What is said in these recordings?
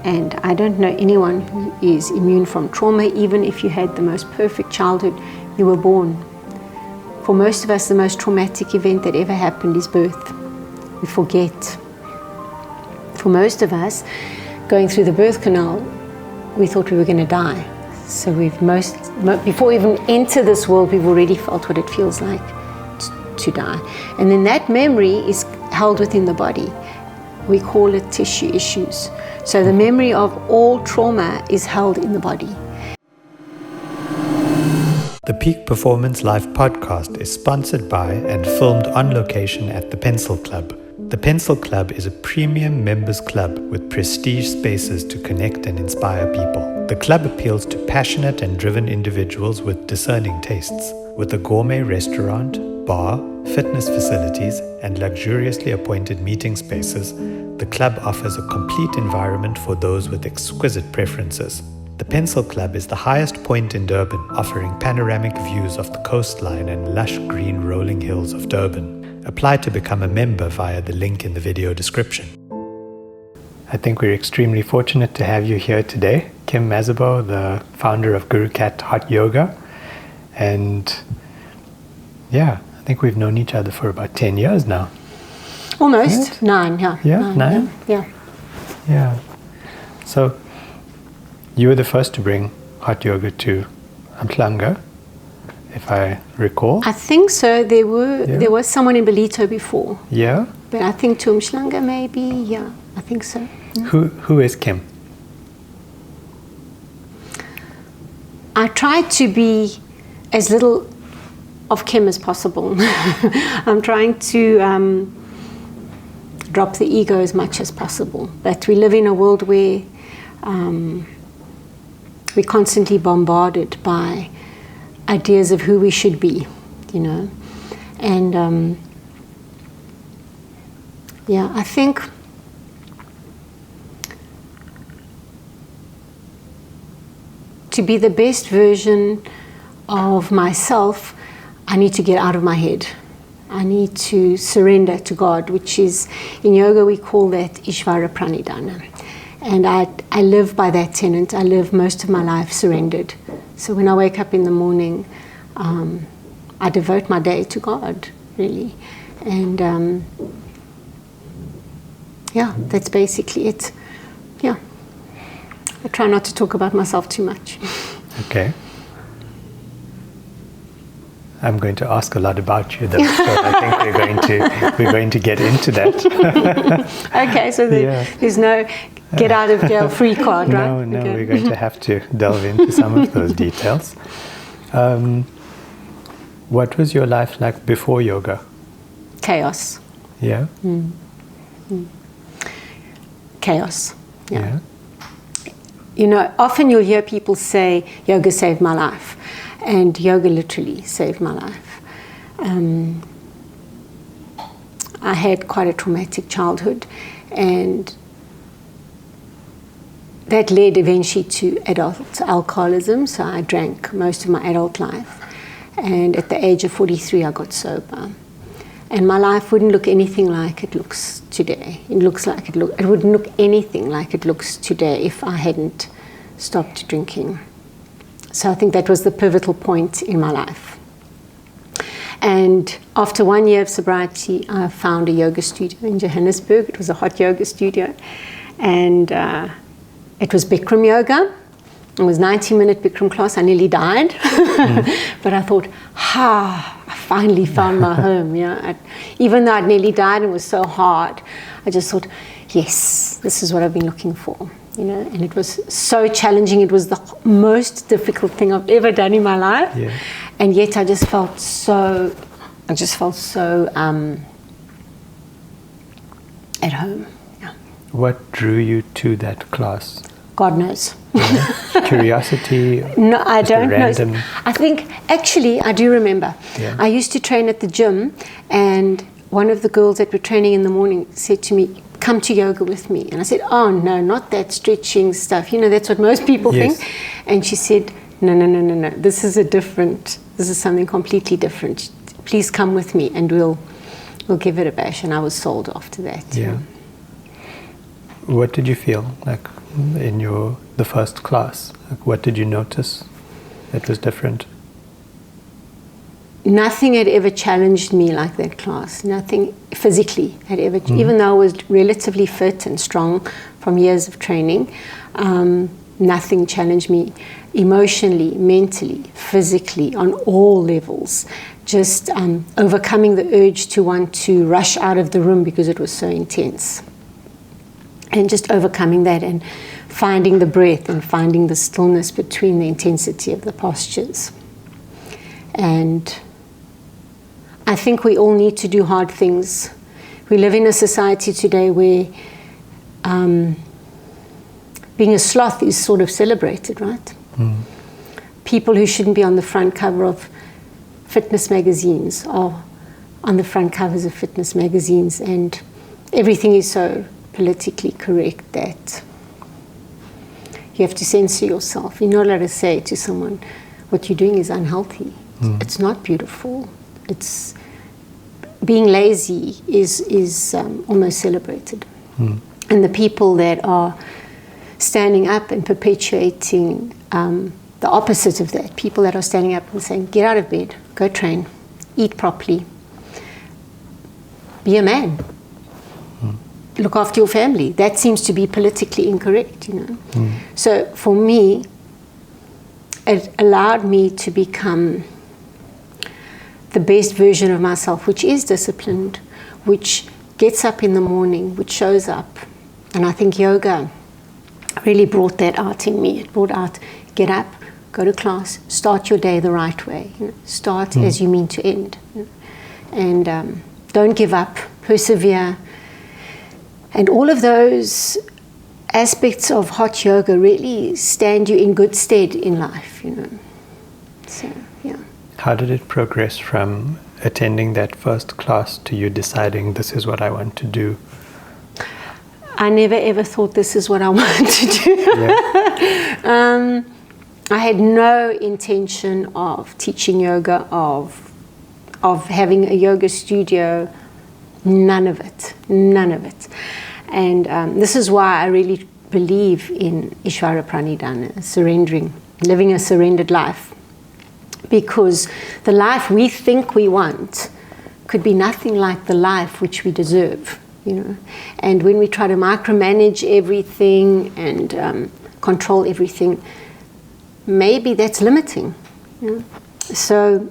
And I don't know anyone who is immune from trauma. Even if you had the most perfect childhood, you were born. For most of us, the most traumatic event that ever happened is birth. We forget. For most of us, going through the birth canal, we thought we were going to die. So before we even enter this world, we've already felt what it feels like to die. And then that memory is held within the body. We call it tissue issues. So the memory of all trauma is held in the body. The Peak Performance Live podcast is sponsored by and filmed on location at the Pencil Club. The Pencil Club is a premium members club with prestige spaces to connect and inspire people. The club appeals to passionate and driven individuals with discerning tastes. With a gourmet restaurant, bar, fitness facilities, and luxuriously appointed meeting spaces, the club offers a complete environment for those with exquisite preferences. The Pencil Club is the highest point in Durban, offering panoramic views of the coastline and lush green rolling hills of Durban. Apply to become a member via the link in the video description. I think we're extremely fortunate to have you here today, Kim Mazabow, the founder of Gurucat Hot Yoga. And yeah, I think we've known each other for about 10 years now. Almost. Right? 9, yeah. Yeah, 9? Yeah. So, you were the first to bring hot yoga to Umhlanga, if I recall. I think so. There was someone in Belito before. Yeah? But I think to Umhlanga maybe, yeah, I think so. Yeah. Who is Kim? I try to be as little of Kim as possible. I'm trying to drop the ego as much as possible. But we live in a world where we're constantly bombarded by ideas of who we should be, you know. And I think to be the best version of myself, I need to get out of my head. I need to surrender to God, which is, in yoga we call that Ishvara Pranidhana. And I live by that tenet. I live most of my life surrendered. So when I wake up in the morning, I devote my day to God, really. And that's basically it. Yeah. I try not to talk about myself too much. Okay. I'm going to ask a lot about you, though, so I think we're going to get into that. Okay, so there's no get out of jail free card, right? No, okay. We're going to have to delve into some of those details. What was your life like before yoga? Chaos. Yeah? Chaos, yeah. You know, often you'll hear people say, yoga saved my life. And yoga literally saved my life. I had quite a traumatic childhood, and that led eventually to adult alcoholism. So I drank most of my adult life. And at the age of 43, I got sober. And my life wouldn't look anything like it looks today. It wouldn't look anything like it looks today if I hadn't stopped drinking. So I think that was the pivotal point in my life. And after 1 year of sobriety, I found a yoga studio in Johannesburg. It was a hot yoga studio. And it was Bikram yoga. It was a 90-minute Bikram class. I nearly died. But I thought, I finally found my home. Even though I'd nearly died and it was so hard, I just thought, yes, this is what I've been looking for. You know, and it was so challenging. It was the most difficult thing I've ever done in my life. Yeah. And yet I just felt so at home. Yeah. What drew you to that class? God knows. Yeah. Curiosity? No, I don't know. I think, actually, I do remember. Yeah. I used to train at the gym, and one of the girls that were training in the morning said to me, come to yoga with me. And I said, oh no, not that stretching stuff. You know, that's what most people think. And she said, no. This is something completely different. Please come with me and we'll give it a bash. And I was sold after that. Yeah. What did you feel? Like, in the first class? Like, what did you notice that was different? Nothing had ever challenged me like that class. Nothing physically had ever, even though I was relatively fit and strong from years of training, nothing challenged me emotionally, mentally, physically, on all levels. Just overcoming the urge to want to rush out of the room because it was so intense. And just overcoming that and finding the breath and finding the stillness between the intensity of the postures. And I think we all need to do hard things. We live in a society today where being a sloth is sort of celebrated, right? People who shouldn't be on the front cover of fitness magazines are on the front covers of fitness magazines, and everything is so politically correct that you have to censor yourself. You're not allowed to say to someone, what you're doing is unhealthy. It's not beautiful. It's being lazy is almost celebrated. And the people that are standing up and perpetuating the opposite of that, people that are standing up and saying, get out of bed, go train, eat properly, be a man, look after your family. That seems to be politically incorrect, you know. So for me, it allowed me to become the best version of myself, which is disciplined, which gets up in the morning, which shows up. And I think yoga really brought that out in me. It brought out, get up, go to class, start your day the right way. You know, start as you mean to end. You know, and don't give up, persevere. And all of those aspects of hot yoga really stand you in good stead in life, you know. So, yeah. How did it progress from attending that first class to you deciding this is what I want to do? I never ever thought this is what I want to do. Yeah. I had no intention of teaching yoga, of having a yoga studio, none of it. And this is why I really believe in Ishvara Pranidhana, surrendering, living a surrendered life. Because the life we think we want could be nothing like the life which we deserve, you know. And when we try to micromanage everything and control everything, maybe that's limiting, you know. So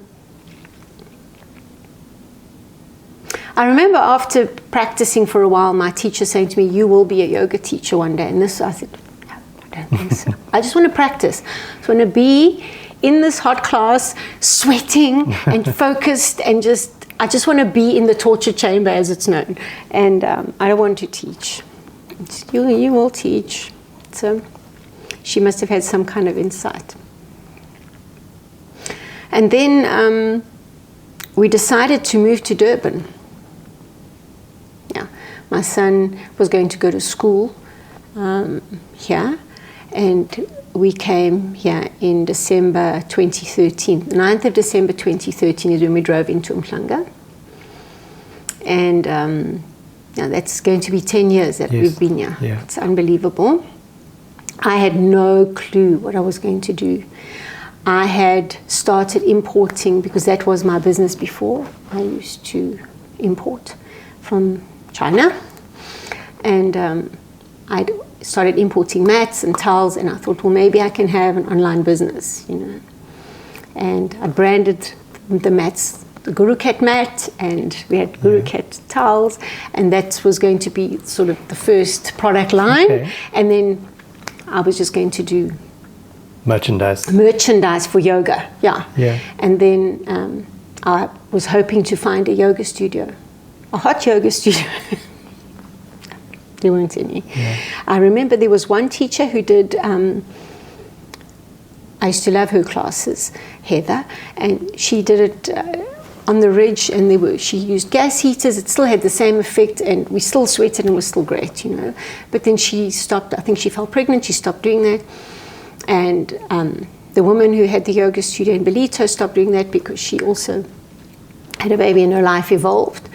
I remember after practicing for a while, my teacher saying to me, you will be a yoga teacher one day. And this, I said, no, I don't think so. I just want to practice. I just want to be in this hot class, sweating and focused, and I just want to be in the torture chamber, as it's known. And I don't want to teach. You will teach. So she must have had some kind of insight. And then we decided to move to Durban. Yeah, my son was going to go to school here, and we came here in December 2013. The 9th of December 2013 is when we drove into Umhlanga. And now that's going to be 10 years that we've been here. Yeah. It's unbelievable. I had no clue what I was going to do. I had started importing, because that was my business before. I used to import from China. And I'd started importing mats and towels, and I thought, well, maybe I can have an online business, you know. And I branded the mats, the Gurucat mat, and we had Gurucat towels, and that was going to be sort of the first product line. Okay. And then I was just going to do merchandise for yoga, yeah. And then I was hoping to find a yoga studio, a hot yoga studio. There weren't any. Yeah. I remember there was one teacher who did, I used to love her classes, Heather, and she did it on the ridge, and she used gas heaters. It still had the same effect, and we still sweated and it was still great, you know. But then she stopped. I think she fell pregnant. She stopped doing that. And the woman who had the yoga studio in Belito stopped doing that because she also had a baby and her life evolved.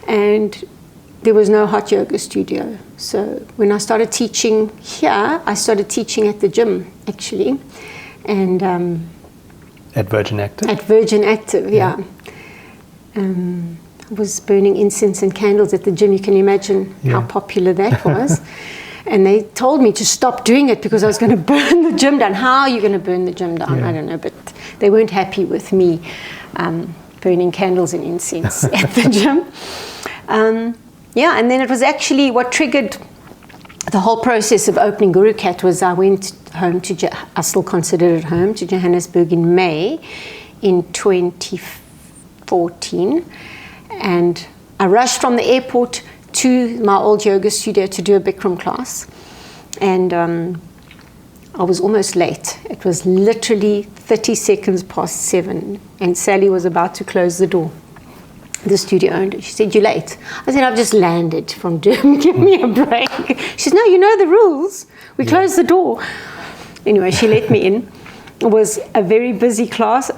And there was no hot yoga studio. So when I started teaching here, I started teaching at the gym, actually. And at Virgin Active? At Virgin Active, yeah. I was burning incense and candles at the gym. You can imagine how popular that was. And they told me to stop doing it because I was going to burn the gym down. How are you going to burn the gym down? I don't know, but they weren't happy with me burning candles and incense at the gym. And then it was actually what triggered the whole process of opening Gurucat was I went home I still consider it home, to Johannesburg in May in 2014. And I rushed from the airport to my old yoga studio to do a Bikram class. And I was almost late. It was literally 30 seconds past 7. And Sally was about to close the door. The studio owner. She said, "You're late." I said, "I've just landed from Durban. Give me a break." She said, "No, you know the rules. We close the door." Anyway, she let me in. It was a very busy class.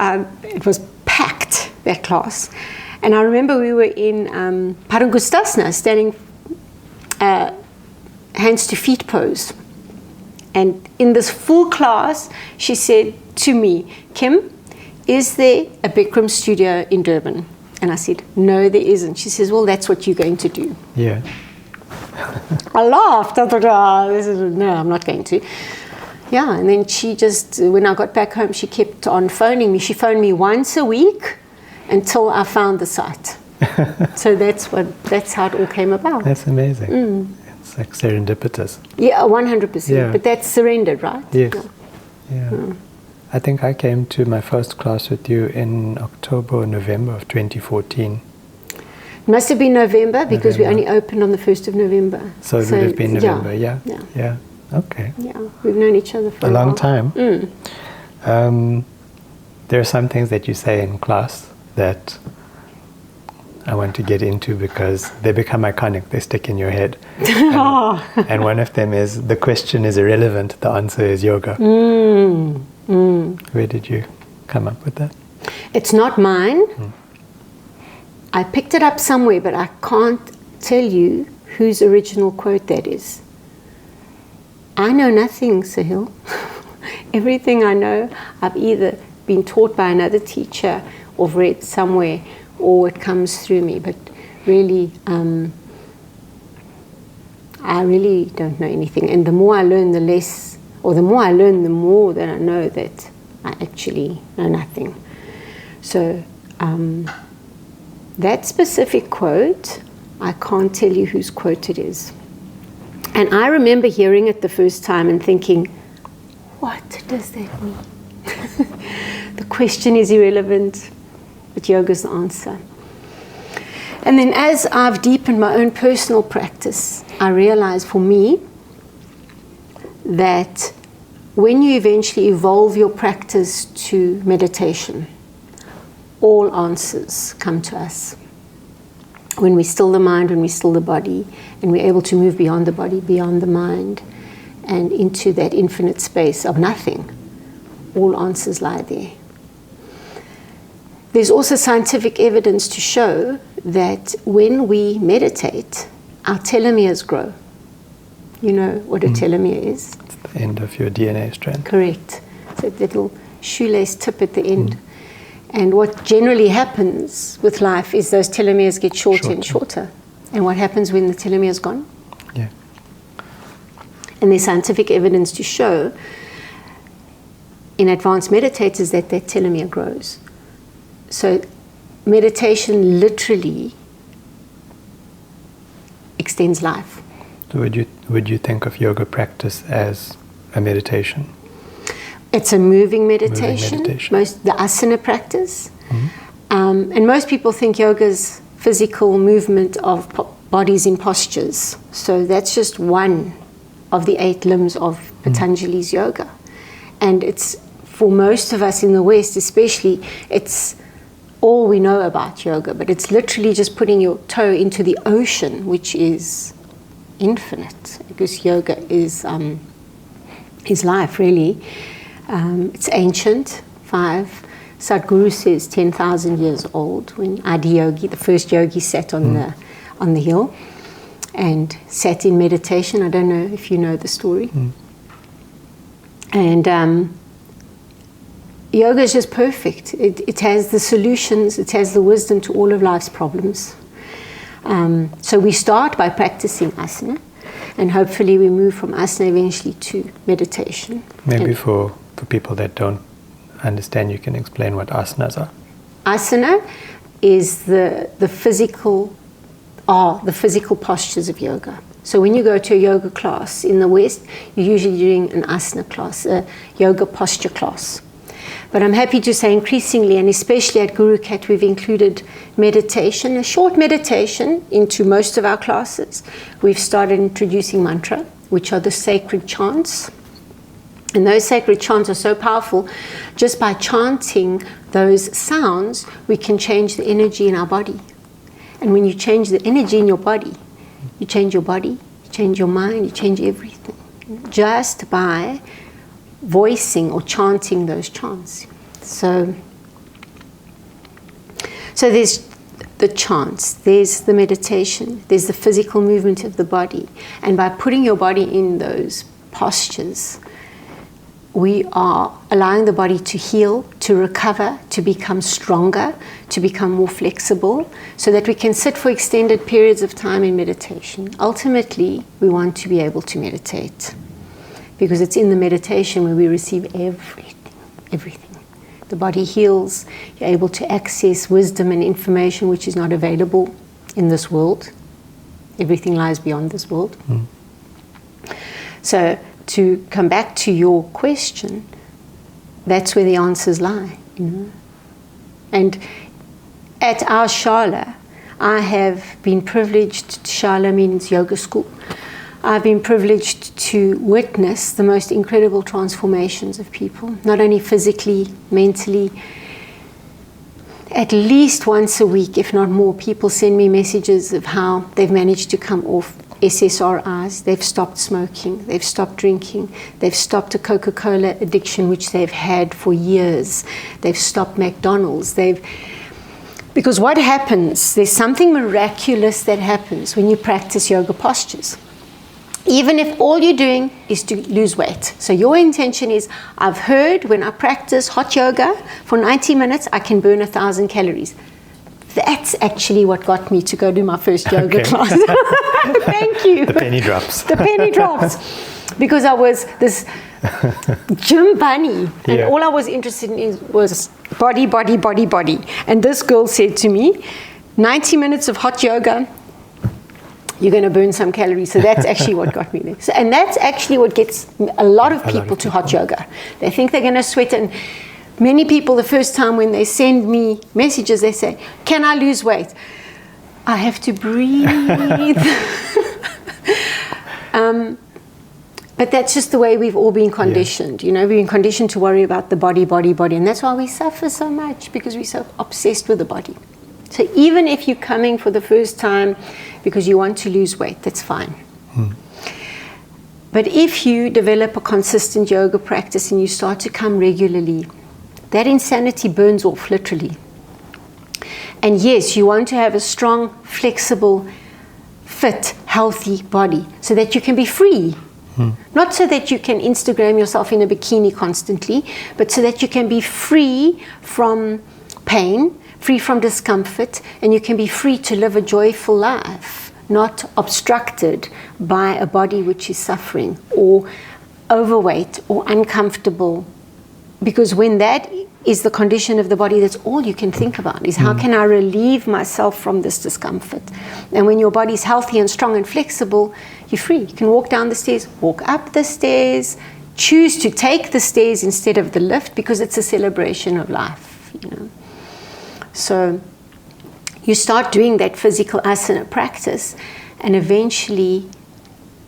It was packed, that class. And I remember we were in Parangustasana, standing hands to feet pose. And in this full class, she said to me, "Kim, is there a Bikram studio in Durban?" And I said, "No, there isn't." She says, "Well, that's what you're going to do." Yeah. I laughed. I thought, no, I'm not going to. Yeah, and then she just, when I got back home, she kept on phoning me. She phoned me once a week until I found the site. So that's how it all came about. That's amazing. It's like serendipitous. Yeah, 100%. Yeah. But that's surrendered, right? Yes. Yeah. I think I came to my first class with you in October or November of 2014. It must have been November because we only opened on the 1st of November. So it would have been November, yeah. Okay. Yeah, we've known each other for a long time. There are some things that you say in class that I want to get into because they become iconic, they stick in your head. And one of them is, the question is irrelevant, the answer is yoga. Where did you come up with that? It's not mine. I picked it up somewhere, but I can't tell you whose original quote that is. I know nothing, Sahil. Everything I know, I've either been taught by another teacher or read somewhere, or it comes through me. But really, I really don't know anything. And the more I learn, the less, or the more I learn, the more that I know that I actually know nothing. So that specific quote, I can't tell you whose quote it is. And I remember hearing it the first time and thinking, what does that mean? The question is irrelevant, but yoga's the answer. And then as I've deepened my own personal practice, I realized for me that when you eventually evolve your practice to meditation, all answers come to us. When we still the mind, when we still the body, and we're able to move beyond the body, beyond the mind, and into that infinite space of nothing, all answers lie there. There's also scientific evidence to show that when we meditate, our telomeres grow. You know what a telomere is? It's the end of your DNA strand. Correct. So that little shoelace tip at the end. And what generally happens with life is those telomeres get shorter and shorter. And what happens when the telomere is gone? Yeah. And there's scientific evidence to show in advanced meditators that that telomere grows. So meditation literally extends life. So would you think of yoga practice as a meditation? It's a moving meditation. The asana practice. And most people think yoga is physical movement of bodies in postures. So that's just one of the 8 limbs of Patanjali's yoga. And it's, for most of us in the West especially, it's all we know about yoga, but it's literally just putting your toe into the ocean, which is infinite, because yoga is life, really. It's ancient, 5. Sadhguru says 10,000 years old, when Adi Yogi, the first yogi, sat on the hill. and sat in meditation. I don't know if you know the story. And yoga is just perfect. It has the solutions, it has the wisdom to all of life's problems. So we start by practicing asana, and hopefully we move from asana eventually to meditation. Maybe for people that don't understand, you can explain what asanas are. Asana is the physical postures of yoga. So when you go to a yoga class in the West, you're usually doing an asana class, a yoga posture class. But I'm happy to say increasingly, and especially at Gurucat, we've included meditation, a short meditation, into most of our classes. We've started introducing mantra, which are the sacred chants. And those sacred chants are so powerful. Just by chanting those sounds, we can change the energy in our body. And when you change the energy in your body, you change your body, you change your mind, you change everything. Just by voicing or chanting those chants. So there's the chants, there's the meditation, there's the physical movement of the body. And by putting your body in those postures, we are allowing the body to heal, to recover, to become stronger, to become more flexible, so that we can sit for extended periods of time in meditation. Ultimately, we want to be able to meditate, because it's in the meditation where we receive everything. The body heals, you're able to access wisdom and information which is not available in this world. Everything lies beyond this world. So to come back to your question, that's where the answers lie, you know. And at our Shala, I have been privileged, Shala means yoga school, I've been privileged to witness the most incredible transformations of people, not only physically, mentally. At least once a week, if not more, people send me messages of how they've managed to come off SSRIs, they've stopped smoking, they've stopped drinking, they've stopped a Coca-Cola addiction which they've had for years, they've stopped McDonald's, because what happens, there's something miraculous that happens when you practice yoga postures. Even if all you're doing is to lose weight. So your intention is, I've heard when I practice hot yoga for 90 minutes, I can burn 1,000 calories. That's actually what got me to go do my first yoga class. Thank you. The penny drops. The penny drops. Because I was this gym bunny, and all I was interested in was body, body, body, body. And this girl said to me, 90 minutes of hot yoga, you're going to burn some calories. So that's actually what got me there. So, and that's actually what gets a lot of people to hot yoga. They think they're going to sweat. And many people, the first time when they send me messages, they say, can I lose weight? I have to breathe. But that's just the way we've all been conditioned. You know, we've been conditioned to worry about the body, body, body. And that's why we suffer so much, because we're so obsessed with the body. So even if you're coming for the first time because you want to lose weight, that's fine. But if you develop a consistent yoga practice and you start to come regularly, that insanity burns off, literally. And yes, you want to have a strong, flexible, fit, healthy body so that you can be free. Not so that you can Instagram yourself in a bikini constantly, but so that you can be free from pain, free from discomfort, and you can be free to live a joyful life, not obstructed by a body which is suffering or overweight or uncomfortable. Because when that is the condition of the body, that's all you can think about, is how can I relieve myself from this discomfort? And when your body's healthy and strong and flexible, you're free. You can walk down the stairs, walk up the stairs, choose to take the stairs instead of the lift, because it's a celebration of life, you know. So you start doing that physical asana practice, and eventually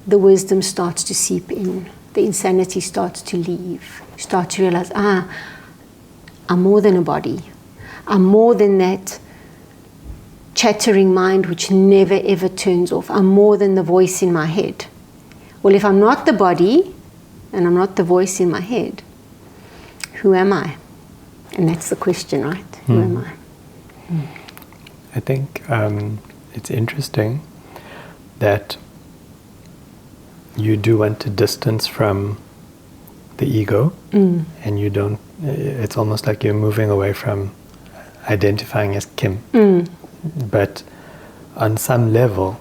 the wisdom starts to seep in. The insanity starts to leave. You start to realize, I'm more than a body. I'm more than that chattering mind which never ever turns off. I'm more than the voice in my head. Well, if I'm not the body and I'm not the voice in my head, who am I? And that's the question, right? Who am I? Mm. I think it's interesting. that you do want to distance from the ego, and you don't, it's almost like you're moving away from identifying as Kim. But on some level,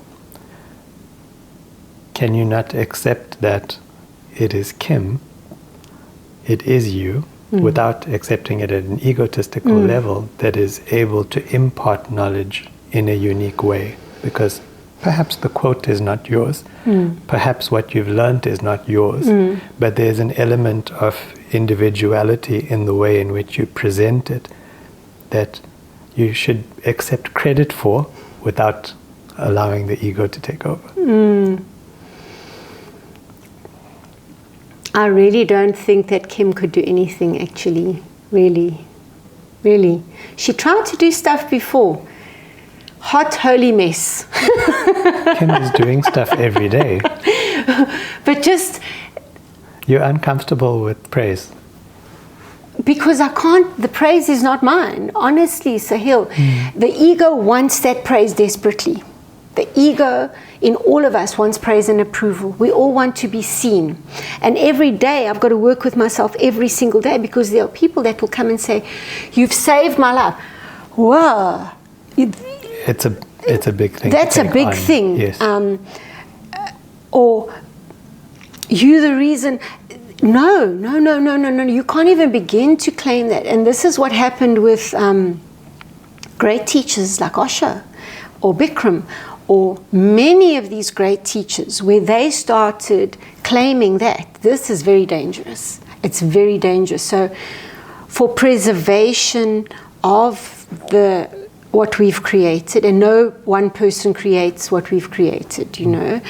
can you not accept that it is Kim, it is you, without accepting it at an egotistical level that is able to impart knowledge in a unique way? Because perhaps the quote is not yours, perhaps what you've learned is not yours, but there's an element of individuality in the way in which you present it that you should accept credit for without allowing the ego to take over. I really don't think that Kim could do anything, actually. Really. She tried to do stuff before. Hot, holy mess. Kim is doing stuff every day. But just... You're uncomfortable with praise. Because I can't, the praise is not mine. Honestly, Sahil, the ego wants that praise desperately. The ego in all of us wants praise and approval. We all want to be seen. And every day I've got to work with myself every single day, because there are people that will come and say, "You've saved my life." Wow. It's a big thing. That's a big thing. Yes. Or you the reason. No. You can't even begin to claim that. And this is what happened with great teachers like Osho or Bikram, or many of these great teachers, where they started claiming that. This is very dangerous. It's very dangerous. So for preservation of what we've created, and no one person creates what we've created, you know.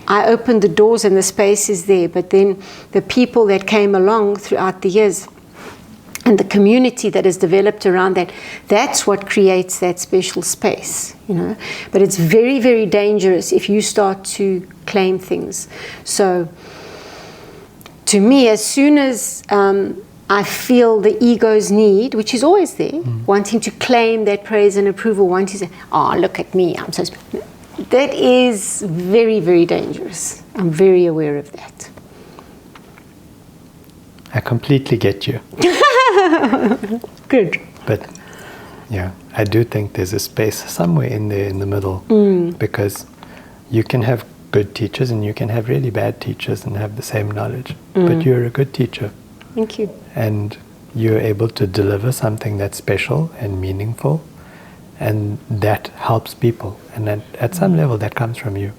I opened the doors and the space is there, but then the people that came along throughout the years and the community that is developed around that, that's what creates that special space, you know. But it's very, very dangerous if you start to claim things. So to me, as soon as I feel the ego's need, which is always there, wanting to claim that praise and approval, wanting to say, "Oh, look at me, I'm so special," that is very, very dangerous. I'm very aware of that. I completely get you. Good. But yeah, I do think there's a space somewhere in there in the middle, because you can have good teachers and you can have really bad teachers and have the same knowledge, but you're a good teacher. Thank you. And you're able to deliver something that's special and meaningful, and that helps people. And then at some level that comes from you.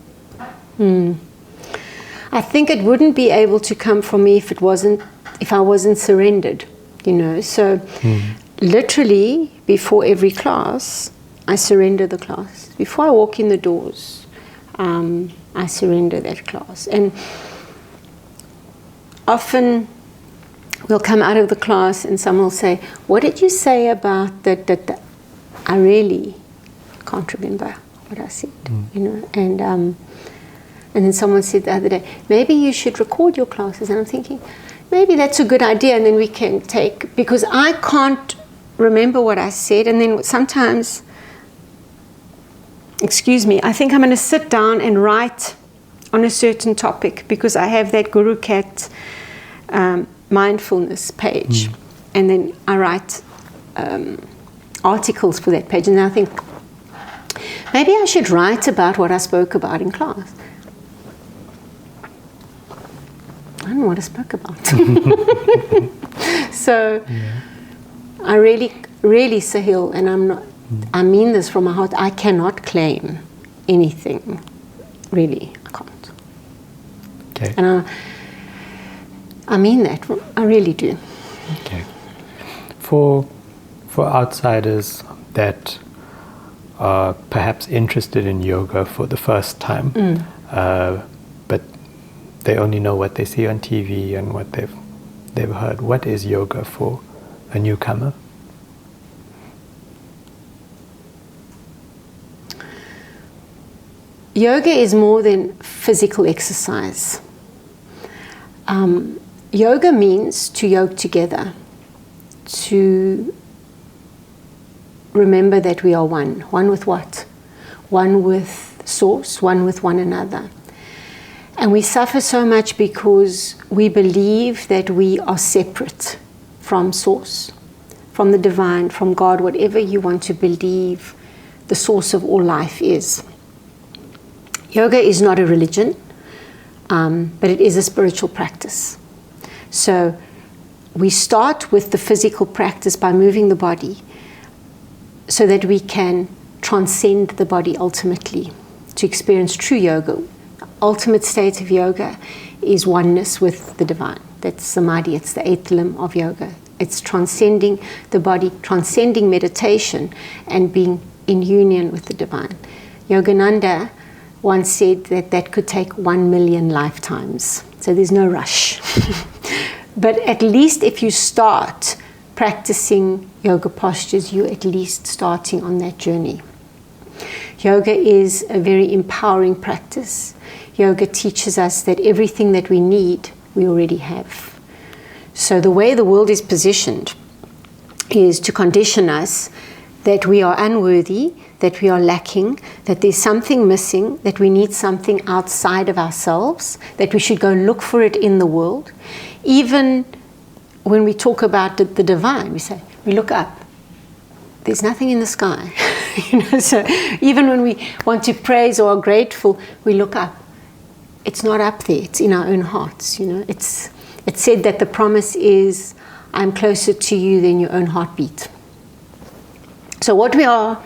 I think it wouldn't be able to come from me if I wasn't surrendered, you know. So literally before every class, I surrender the class. Before I walk in the doors, I surrender that class. And often we'll come out of the class and someone will say, "What did you say about that?" I really can't remember what I said, you know. And then someone said the other day, "Maybe you should record your classes." And I'm thinking, maybe that's a good idea, and then we can take, because I can't remember what I said, and then sometimes, I think I'm going to sit down and write on a certain topic, because I have that Gurucat mindfulness page, and then I write articles for that page, and then I think, maybe I should write about what I spoke about in class. I don't know what I spoke about. So I really, Sahil, and I mean this from my heart, I cannot claim anything. Really, I can't. Okay. And I mean that. I really do. Okay. For outsiders that are perhaps interested in yoga for the first time, but they only know what they see on TV and what they've heard, what is yoga for a newcomer? Yoga is more than physical exercise. Yoga means to yoke together, to remember that we are one. One with what? One with source, one with one another. And we suffer so much because we believe that we are separate from source, from the divine, from God, whatever you want to believe the source of all life is. Yoga is not a religion, but it is a spiritual practice. So we start with the physical practice by moving the body so that we can transcend the body ultimately to experience true yoga. Ultimate state of yoga is oneness with the divine. That's samadhi, it's the eighth limb of yoga. It's transcending the body, transcending meditation, and being in union with the divine. Yogananda once said that that could take 1 million lifetimes. So there's no rush. But at least if you start practicing yoga postures, you're at least starting on that journey. Yoga is a very empowering practice. Yoga teaches us that everything that we need, we already have. So the way the world is positioned is to condition us that we are unworthy, that we are lacking, that there's something missing, that we need something outside of ourselves, that we should go look for it in the world. Even when we talk about the divine, we look up. There's nothing in the sky. So even when we want to praise or are grateful, we look up. It's not up there, it's in our own hearts. It's said that the promise is, I'm closer to you than your own heartbeat. So what we are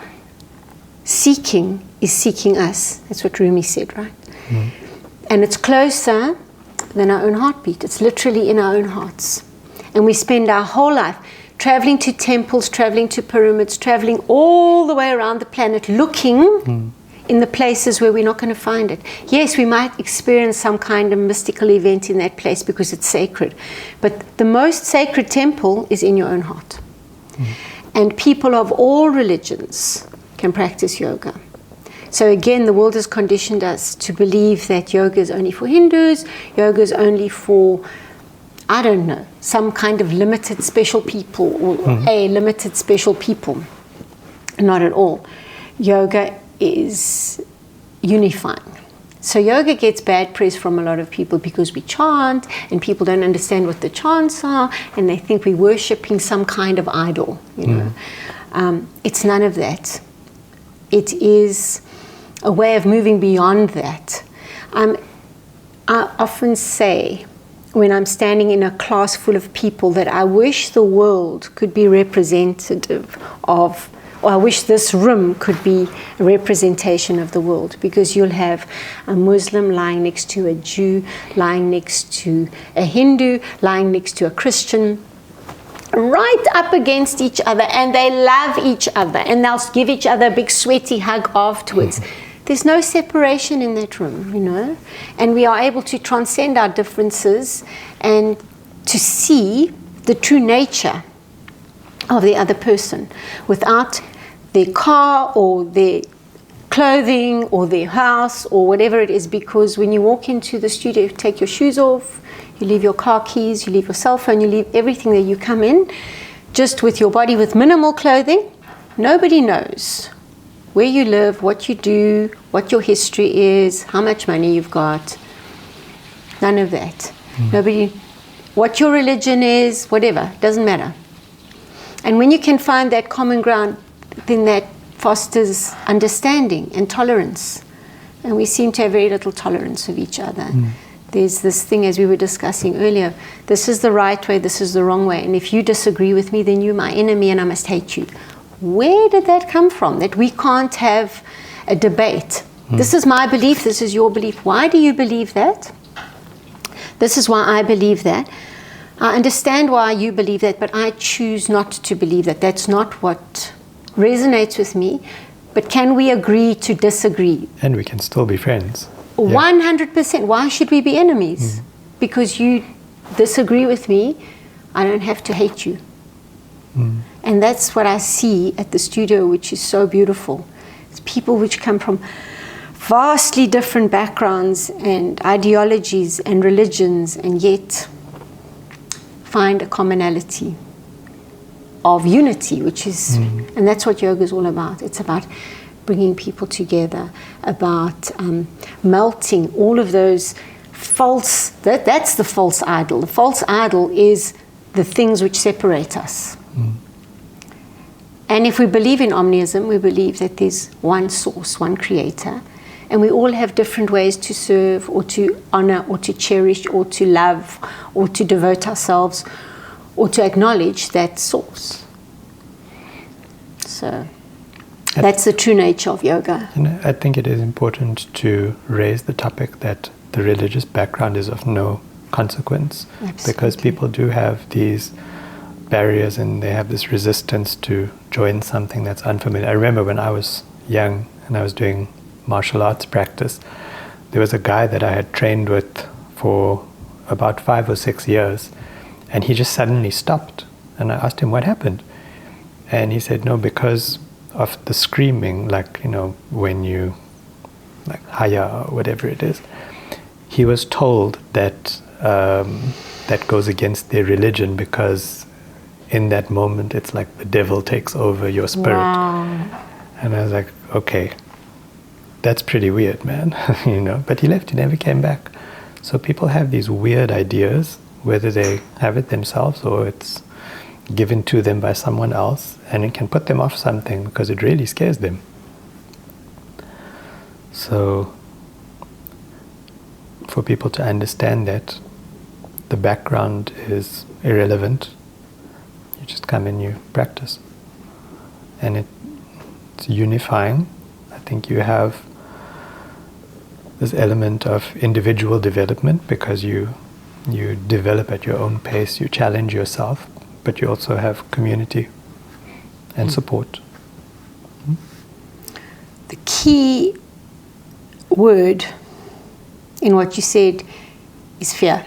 seeking is seeking us. That's what Rumi said, right? Mm. And it's closer than our own heartbeat. It's literally in our own hearts. And we spend our whole life traveling to temples, traveling to pyramids, traveling all the way around the planet, looking in the places where we're not going to find it. Yes, we might experience some kind of mystical event in that place because it's sacred. But the most sacred temple is in your own heart. And people of all religions can practice yoga. So again, the world has conditioned us to believe that yoga is only for Hindus, yoga is only for, I don't know, some kind of limited special people or a limited special people. Not at all. Yoga is unifying. So yoga gets bad press from a lot of people because we chant and people don't understand what the chants are and they think we're worshipping some kind of idol. It's none of that. It is a way of moving beyond that. I often say when I'm standing in a class full of people that I wish the world could be representative of, or I wish this room could be a representation of the world, because you'll have a Muslim lying next to a Jew, lying next to a Hindu, lying next to a Christian, right up against each other, and they love each other, and they'll give each other a big sweaty hug afterwards. There's no separation in that room, and we are able to transcend our differences and to see the true nature of the other person without their car or their clothing or their house or whatever it is. Because when you walk into the studio, you take your shoes off, you leave your car keys, you leave your cell phone, you leave everything that you come in just with your body with minimal clothing. Nobody knows where you live, what you do, what your history is, how much money you've got. None of that. Nobody, what your religion is, whatever, doesn't matter. And when you can find that common ground, then that fosters understanding and tolerance. And we seem to have very little tolerance of each other. There's this thing, as we were discussing earlier, this is the right way, this is the wrong way. And if you disagree with me, then you're my enemy and I must hate you. Where did that come from? That we can't have a debate. This is my belief, this is your belief. Why do you believe that? This is why I believe that. I understand why you believe that, but I choose not to believe that. That's not what resonates with me. But can we agree to disagree? And we can still be friends. 100%. Why should we be enemies? Because you disagree with me, I don't have to hate you. And that's what I see at the studio, which is so beautiful. It's people which come from vastly different backgrounds and ideologies and religions, and yet find a commonality of unity, which is, and that's what yoga is all about. It's about bringing people together, about melting all of those false, that's the false idol. The false idol is the things which separate us. And if we believe in omnism, we believe that there's one source, one creator, and we all have different ways to serve or to honor or to cherish or to love or to devote ourselves or to acknowledge that source. So that's the true nature of yoga. And I think it is important to raise the topic that the religious background is of no consequence. Absolutely. Because people do have these barriers and they have this resistance to join something that's unfamiliar. I remember when I was young and I was doing martial arts practice, there was a guy that I had trained with for about 5 or 6 years, and he just suddenly stopped. And I asked him what happened, and he said, no, because of the screaming, like, you know, when you, like, haya or whatever it is, he was told that that goes against their religion, because in that moment it's like the devil takes over your spirit. Wow. And I was like, okay, that's pretty weird, man. You know, but he left, he never came back. So people have these weird ideas, whether they have it themselves or it's given to them by someone else, and it can put them off something because it really scares them. So for people to understand that the background is irrelevant, you just come and you practice, and it's unifying. I think you have this element of individual development because you develop at your own pace, you challenge yourself, but you also have community and support. The key word in what you said is fear.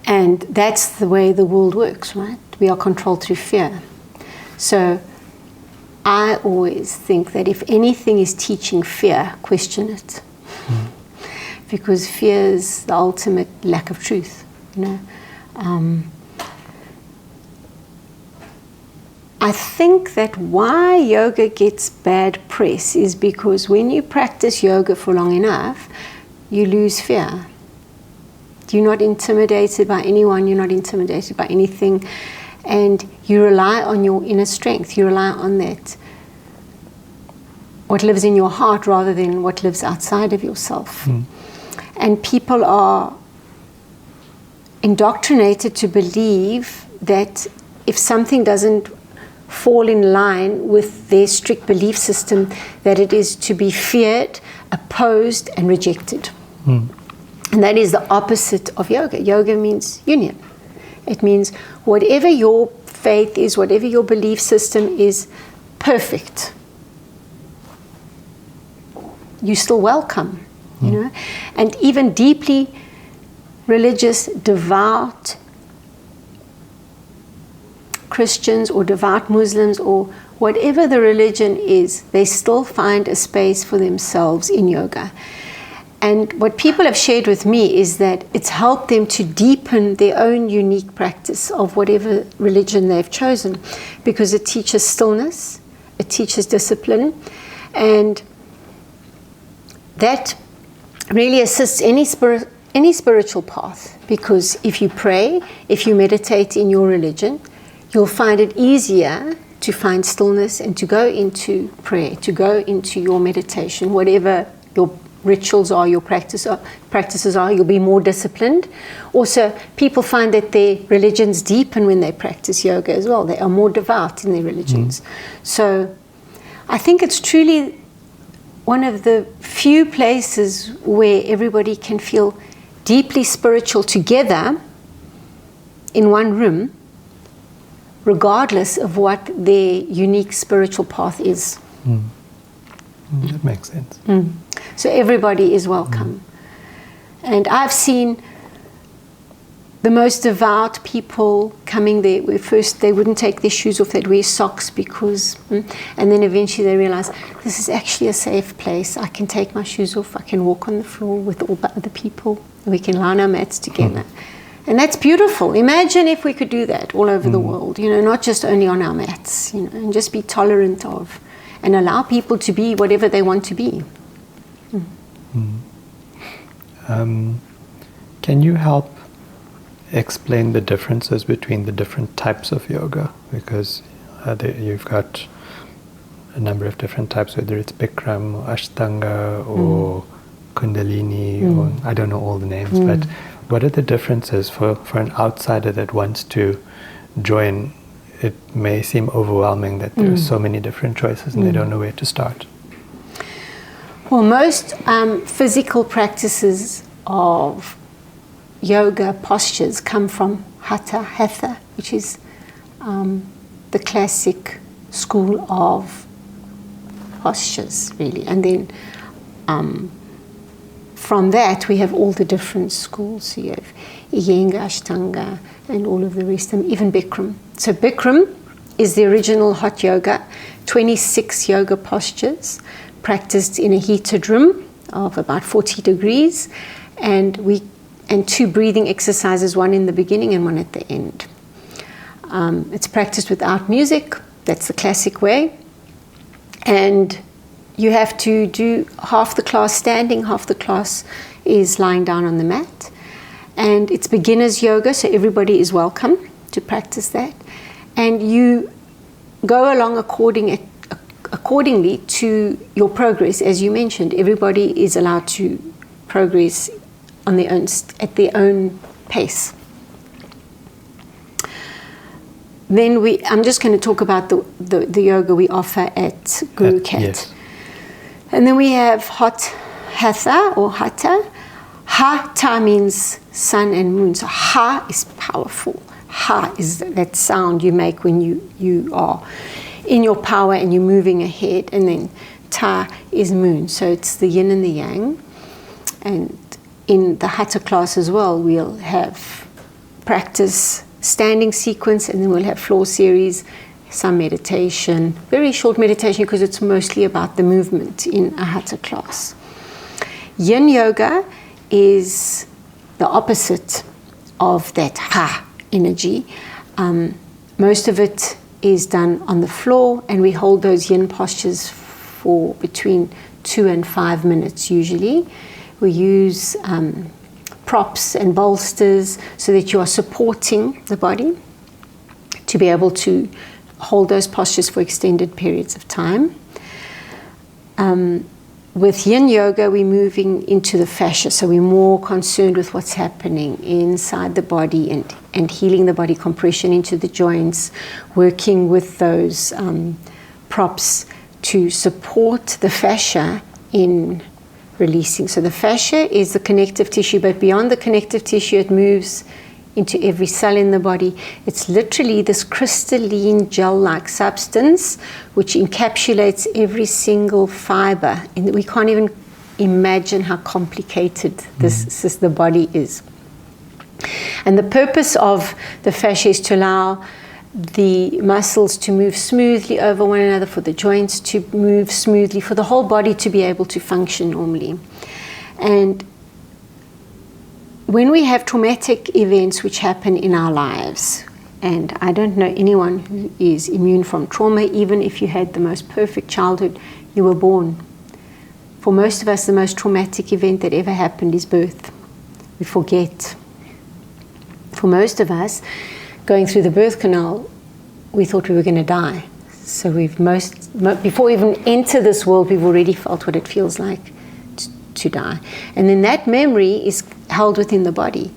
And that's the way the world works, right? We are controlled through fear. So I always think that if anything is teaching fear, question it. Because fear is the ultimate lack of truth, you know. I think that why yoga gets bad press is because when you practice yoga for long enough, you lose fear. You're not intimidated by anyone, you're not intimidated by anything, and you rely on your inner strength, you rely on that, what lives in your heart rather than what lives outside of yourself. And people are indoctrinated to believe that if something doesn't fall in line with their strict belief system, that it is to be feared, opposed, and rejected. And that is the opposite of yoga. Yoga means union. It means whatever your faith is, whatever your belief system is, perfect. You're still welcome, you know. And even deeply religious, devout Christians or devout Muslims or whatever the religion is, they still find a space for themselves in yoga. And what people have shared with me is that it's helped them to deepen their own unique practice of whatever religion they've chosen, because it teaches stillness, it teaches discipline, and that really assists any spiritual path. Because if you pray, if you meditate in your religion, you'll find it easier to find stillness and to go into prayer, to go into your meditation, whatever your rituals are, your practices are, you'll be more disciplined. Also, people find that their religions deepen when they practice yoga as well. They are more devout in their religions. So I think it's truly one of the few places where everybody can feel deeply spiritual together in one room, regardless of what their unique spiritual path is. That makes sense. So everybody is welcome. And I've seen the most devout people coming there where first they wouldn't take their shoes off, they'd wear socks because, and then eventually they realize this is actually a safe place. I can take my shoes off, I can walk on the floor with all the other people, we can lie on our mats together. And that's beautiful. Imagine if we could do that all over the world, you know, not just only on our mats, you know, and just be tolerant of and allow people to be whatever they want to be. Can you help explain the differences between the different types of yoga? Because you've got a number of different types, whether it's Bikram or Ashtanga or Kundalini, or I don't know all the names, but what are the differences for an outsider that wants to join? It may seem overwhelming that there are so many different choices and they don't know where to start. Well, most physical practices of yoga postures come from Hatha, which is the classic school of postures, really. And then from that, we have all the different schools. So you have Iyengar, Ashtanga, and all of the rest, and even Bikram. So Bikram is the original hot yoga, 26 yoga postures, practiced in a heated room of about 40 degrees, and 2 breathing exercises, one in the beginning and one at the end. It's practiced without music. That's the classic way. And you have to do half the class standing, half the class is lying down on the mat. And it's beginner's yoga, so everybody is welcome to practice that. And you go along accordingly to your progress. As you mentioned, everybody is allowed to progress on their own, at their own pace. Then I'm just going to talk about the yoga we offer at Gurucat. Yes. And then we have hot hatha or hatha. Hatha means sun and moon. So ha is powerful. Ha is that sound you make when you are in your power and you're moving ahead. And then ta is moon. So it's the yin and the yang. And in the hatha class as well, we'll have practice standing sequence, and then we'll have floor series, some meditation, very short meditation because it's mostly about the movement in a hatha class. Yin yoga is the opposite of that ha energy. Most of it is done on the floor, and we hold those yin postures for between 2 and 5 minutes usually. We use props and bolsters so that you are supporting the body to be able to hold those postures for extended periods of time. With yin yoga, we're moving into the fascia, so we're more concerned with what's happening inside the body and healing the body, compression into the joints, working with those props to support the fascia in releasing. So the fascia is the connective tissue, but beyond the connective tissue, it moves into every cell in the body. It's literally this crystalline gel-like substance which encapsulates every single fiber. And we can't even imagine how complicated the body is. And the purpose of the fascia is to allow the muscles to move smoothly over one another, for the joints to move smoothly, for the whole body to be able to function normally. And when we have traumatic events which happen in our lives, and I don't know anyone who is immune from trauma, even if you had the most perfect childhood, you were born. For most of us, the most traumatic event that ever happened is birth. We forget. For most of us, going through the birth canal, we thought we were going to die. So before we even enter this world, we've already felt what it feels like to die. And then that memory is held within the body.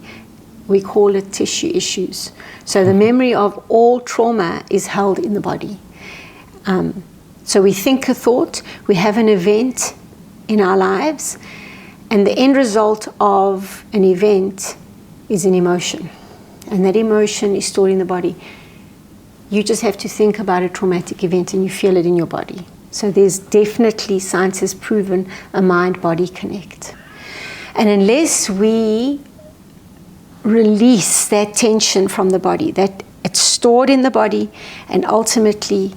We call it tissue issues. So the memory of all trauma is held in the body. So we think a thought, we have an event in our lives, and the end result of an event is an emotion. And that emotion is stored in the body. You just have to think about a traumatic event and you feel it in your body. So there's definitely, science has proven, a mind-body connect. And unless we release that tension from the body, that it's stored in the body, and ultimately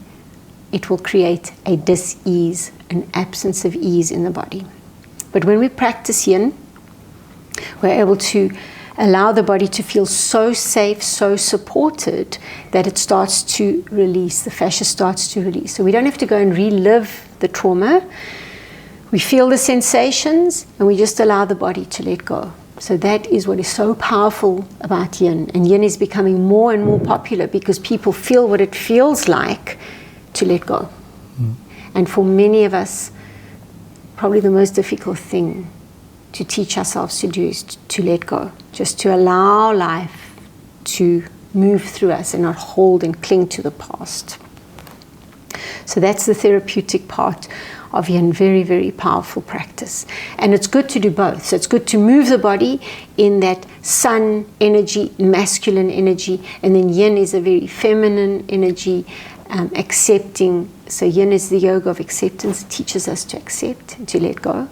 it will create a dis-ease, an absence of ease in the body. But when we practice yin, we're able to allow the body to feel so safe, so supported, that it starts to release, the fascia starts to release. So we don't have to go and relive the trauma. We feel the sensations and we just allow the body to let go. So that is what is so powerful about yin. And yin is becoming more and more popular because people feel what it feels like to let go. And for many of us, probably the most difficult thing to teach ourselves to do is to let go, just to allow life to move through us and not hold and cling to the past. So that's the therapeutic part of yin, very, very powerful practice. And it's good to do both. So it's good to move the body in that sun energy, masculine energy, and then yin is a very feminine energy, accepting. So yin is the yoga of acceptance. It teaches us to accept and to let go.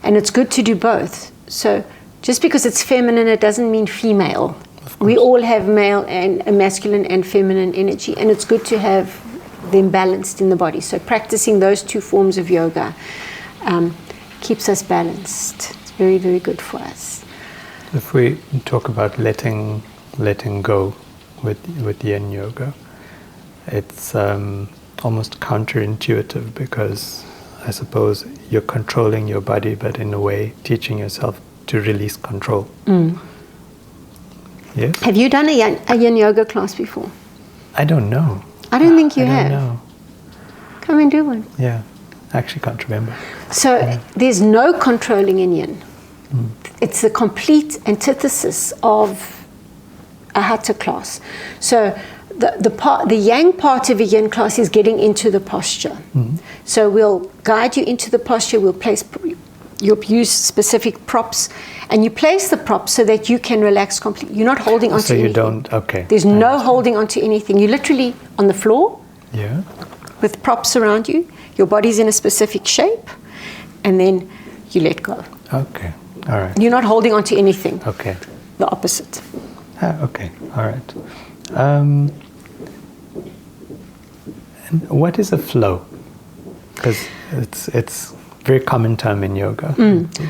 And it's good to do both. So just because it's feminine, it doesn't mean female. We all have male and a masculine and feminine energy, and it's good to have them balanced in the body. So practicing those two forms of yoga keeps us balanced. It's very, very good for us. If we talk about letting go with yin yoga, it's almost counterintuitive, because I suppose you're controlling your body, but in a way teaching yourself to release control. Yes? Have you done a yin yoga class before? I don't know. I don't think you have. I don't know. Come and do one. Yeah, I actually can't remember. So there's no controlling in yin. It's the complete antithesis of a hatha class. So the yang part of a yin class is getting into the posture. So we'll guide you into the posture. You'll use specific props, and you place the props so that you can relax completely. You're not holding onto anything. So you don't, okay. There's no holding onto anything. You're literally on the floor with props around you. Your body's in a specific shape, and then you let go. Okay, all right. You're not holding onto anything. Okay. The opposite. Okay, all right. And what is a flow? Because it's very common term in yoga.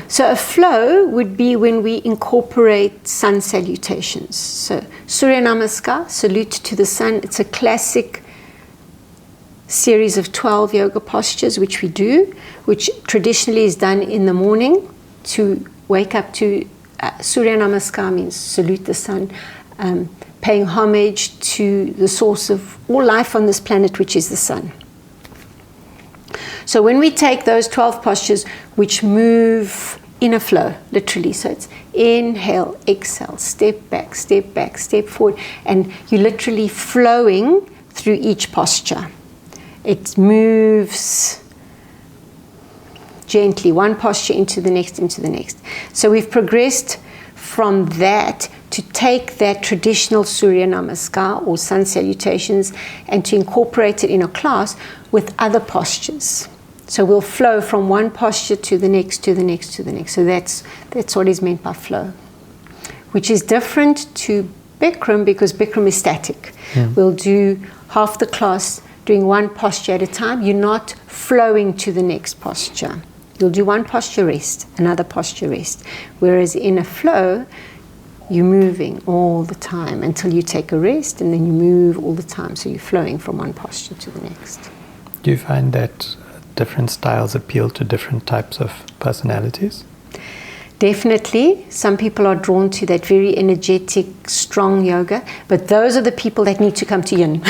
So a flow would be when we incorporate sun salutations. So Surya Namaskar, salute to the sun. It's a classic series of 12 yoga postures which we do, which traditionally is done in the morning to wake up to Surya Namaskar, means salute the sun, paying homage to the source of all life on this planet, which is the sun. So when we take those 12 postures, which move in a flow, literally, so it's inhale, exhale, step back, step forward, and you're literally flowing through each posture. It moves gently, one posture into the next, into the next. So we've progressed from that to take that traditional Surya Namaskar or sun salutations and to incorporate it in a class with other postures. So we'll flow from one posture to the next, to the next, to the next. So that's what is meant by flow, which is different to Bikram, because Bikram is static. We'll do half the class doing one posture at a time. You're not flowing to the next posture. You'll do one posture, rest, another posture, rest. Whereas in a flow, you're moving all the time until you take a rest, and then you move all the time. So you're flowing from one posture to the next. Do you find that different styles appeal to different types of personalities? Definitely. Some people are drawn to that very energetic, strong yoga, but those are the people that need to come to yin.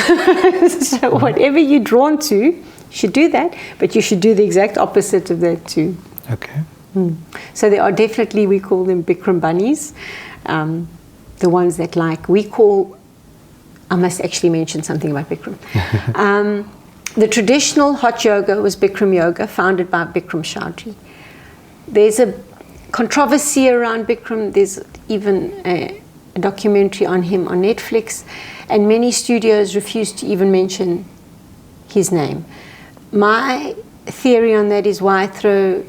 So whatever you're drawn to, you should do that, but you should do the exact opposite of that too. Okay. So there are definitely, we call them Bikram bunnies, the ones that I must actually mention something about Bikram. The traditional hot yoga was Bikram yoga, founded by Bikram Chaudhry. There's a controversy around Bikram. There's even a documentary on him on Netflix, and many studios refuse to even mention his name. My theory on that is, why throw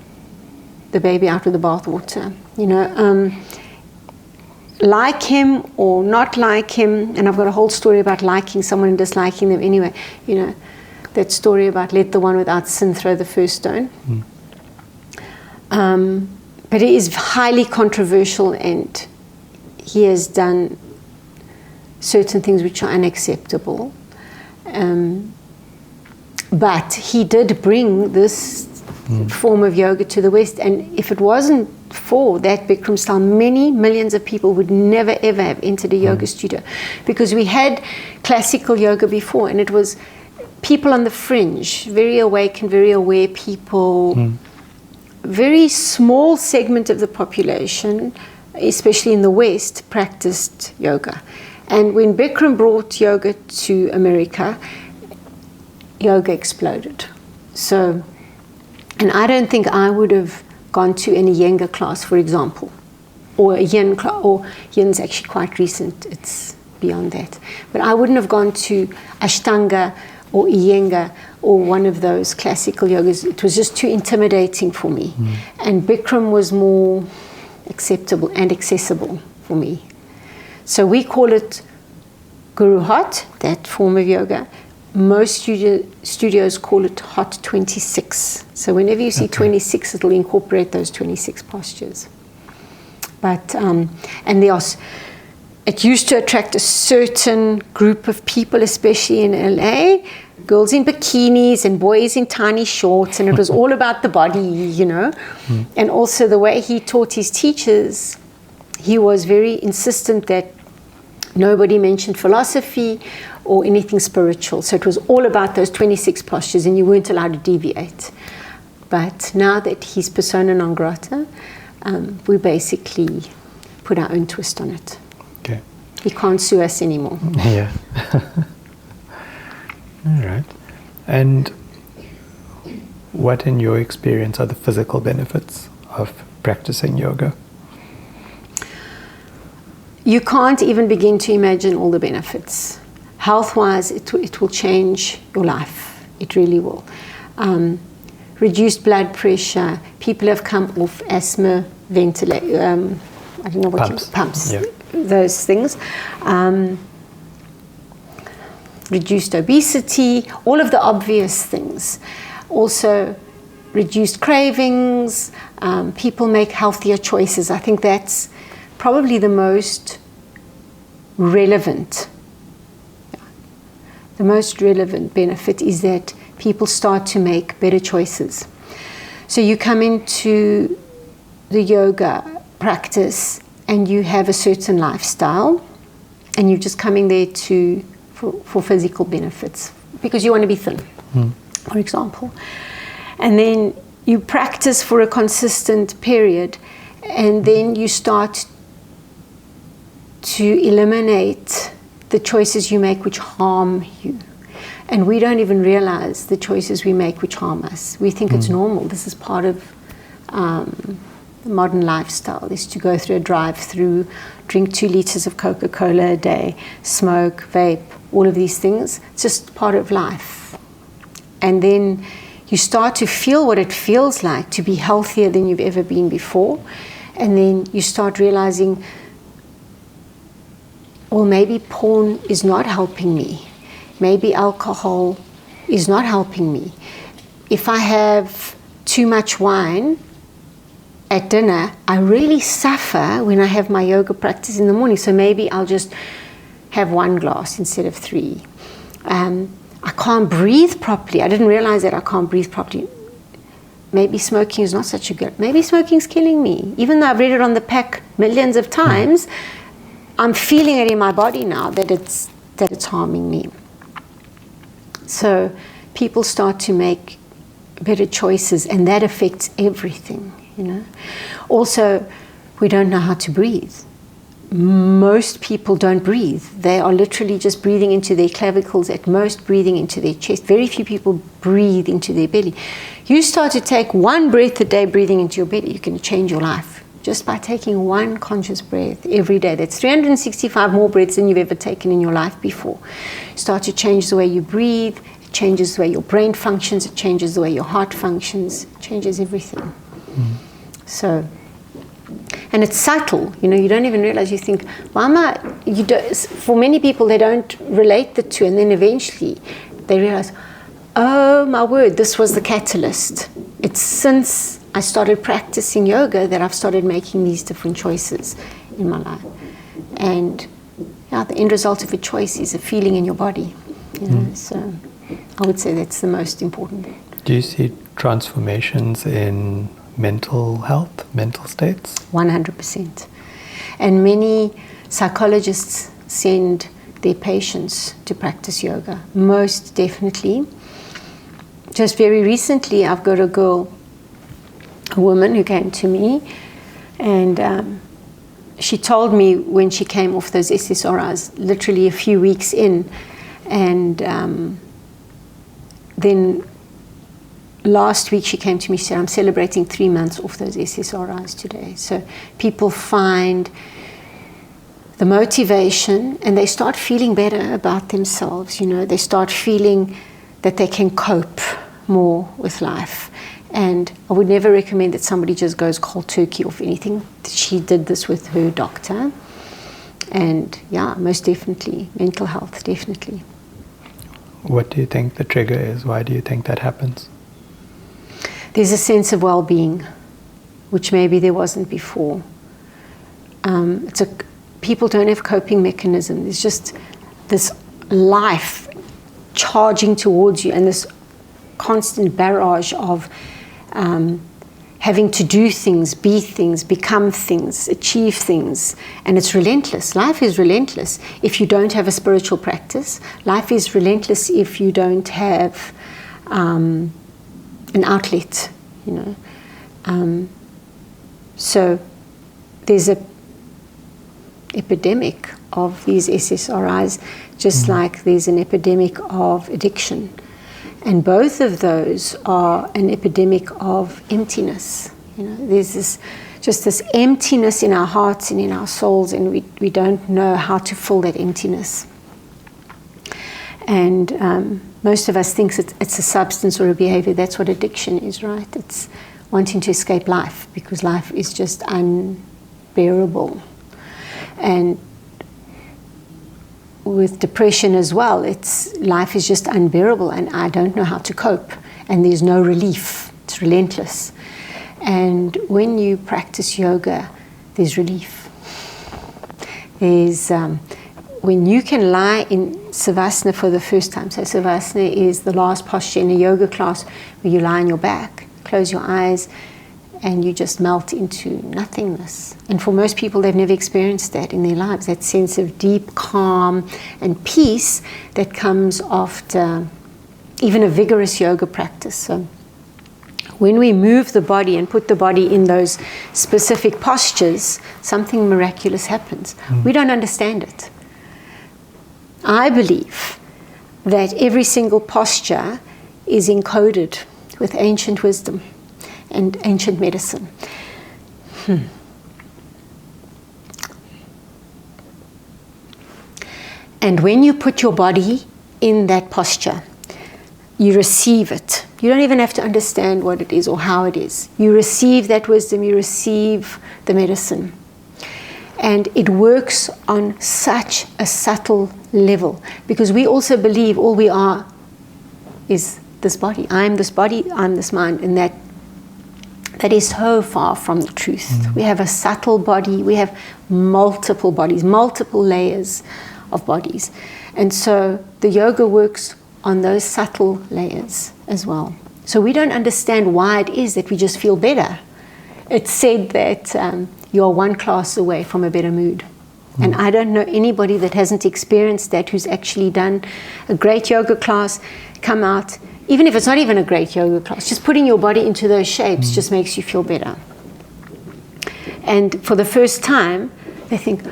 the baby out with the bathwater? Like him or not like him, and I've got a whole story about liking someone and disliking them anyway, that story about let the one without sin throw the first stone. But it is highly controversial, and he has done certain things which are unacceptable. But he did bring this form of yoga to the West, and if it wasn't for that Bikram style, many millions of people would never ever have entered a yoga studio, because we had classical yoga before, and it was people on the fringe, very awakened, very aware people, very small segment of the population, especially in the West, practiced yoga. And when Bikram brought yoga to America, yoga exploded. So, and I don't think I would have gone to an Iyengar class, for example, or a Yin class, or Yin's actually quite recent, it's beyond that. But I wouldn't have gone to Ashtanga or Iyengar or one of those classical yogas. It was just too intimidating for me. And Bikram was more acceptable and accessible for me. So we call it Guru Hot, that form of yoga. Most studios call it Hot 26. So whenever you see 26, it'll incorporate those 26 postures. But, and it used to attract a certain group of people, especially in LA, girls in bikinis and boys in tiny shorts, and it was all about the body, you know. And also the way he taught his teachers, he was very insistent that nobody mentioned philosophy or anything spiritual. So it was all about those 26 postures, and you weren't allowed to deviate. But now that he's persona non grata, we basically put our own twist on it. Okay. He can't sue us anymore. Yeah. All right. And what, in your experience, are the physical benefits of practicing yoga? You can't even begin to imagine all the benefits. Health-wise, it will change your life. It really will. Reduced blood pressure. People have come off asthma, ventilator. I don't know what pumps. Yeah. Those things. Reduced obesity. All of the obvious things. Also, reduced cravings. People make healthier choices. I think that's probably the most relevant. The most relevant benefit is that people start to make better choices. So you come into the yoga practice and you have a certain lifestyle, and you're just coming there for physical benefits because you want to be thin, for example. And then you practice for a consistent period, and then you start to eliminate the choices you make which harm you. And we don't even realize the choices we make which harm us. We think it's normal. This is part of the modern lifestyle, is to go through a drive-through, drink 2 liters of Coca-Cola a day, smoke, vape, all of these things. It's just part of life. And then you start to feel what it feels like to be healthier than you've ever been before. And then you start realizing, well, maybe porn is not helping me. Maybe alcohol is not helping me. If I have too much wine at dinner, I really suffer when I have my yoga practice in the morning. So maybe I'll just have 1 glass instead of 3. I can't breathe properly. I didn't realize that I can't breathe properly. Maybe smoking is not such a good. Maybe smoking's killing me. Even though I've read it on the pack millions of times, I'm feeling it in my body now that it's harming me. So people start to make better choices, and that affects everything, you know. Also, we don't know how to breathe. Most people don't breathe. They are literally just breathing into their clavicles, at most breathing into their chest. Very few people breathe into their belly. You start to take 1 breath a day breathing into your belly, you can change your life. Just by taking 1 conscious breath every day. That's 365 more breaths than you've ever taken in your life before. Start to change the way you breathe. It changes the way your brain functions. It changes the way your heart functions. It changes everything. So, and it's subtle. You know, you don't even realize. You think, Mama, you don't, for many people, they don't relate the two. And then eventually they realize, oh my word, this was the catalyst. It's since I started practicing yoga that I've started making these different choices in my life. And the end result of a choice is a feeling in your body. So I would say that's the most important. Do you see transformations in mental health, mental states? 100%. And many psychologists send their patients to practice yoga, most definitely. Just very recently, I've got a woman who came to me, and she told me when she came off those SSRIs, literally a few weeks in, and then last week she came to me, she said, I'm celebrating 3 months off those SSRIs today. So people find the motivation and they start feeling better about themselves, they start feeling that they can cope more with life. And I would never recommend that somebody just goes cold turkey off anything. She did this with her doctor. And most definitely, mental health, definitely. What do you think the trigger is? Why do you think that happens? There's a sense of well-being, which maybe there wasn't before. People don't have coping mechanism. There's just this life charging towards you and this constant barrage of having to do things, be things, become things, achieve things. And it's relentless. Life is relentless if you don't have a spiritual practice. Life is relentless if you don't have an outlet, So there's a epidemic of these SSRIs, just like there's an epidemic of addiction. And both of those are an epidemic of emptiness. There's this emptiness in our hearts and in our souls, and we don't know how to fill that emptiness. And most of us think it's a substance or a behavior. That's what addiction is, right? It's wanting to escape life because life is just unbearable. And with depression as well, life is just unbearable and I don't know how to cope. And there's no relief. It's relentless. And when you practice yoga, there's relief. There's when you can lie in Savasana for the first time. So Savasana is the last posture in a yoga class where you lie on your back, close your eyes, and you just melt into nothingness. And for most people, they've never experienced that in their lives, that sense of deep calm and peace that comes after even a vigorous yoga practice. So when we move the body and put the body in those specific postures, something miraculous happens. We don't understand it. I believe that every single posture is encoded with ancient wisdom and ancient medicine. And when you put your body in that posture, you receive it. You don't even have to understand what it is or how it is. You receive that wisdom, you receive the medicine. And it works on such a subtle level because we also believe all we are is this body. I'm this body, I'm this mind, and that is so far from the truth. We have a subtle body, we have multiple bodies, multiple layers of bodies. And so the yoga works on those subtle layers as well. So we don't understand why it is that we just feel better. It's said that you're one class away from a better mood. And I don't know anybody that hasn't experienced that, who's actually done a great yoga class, come out, even if it's not even a great yoga class, just putting your body into those shapes just makes you feel better. And for the first time, they think,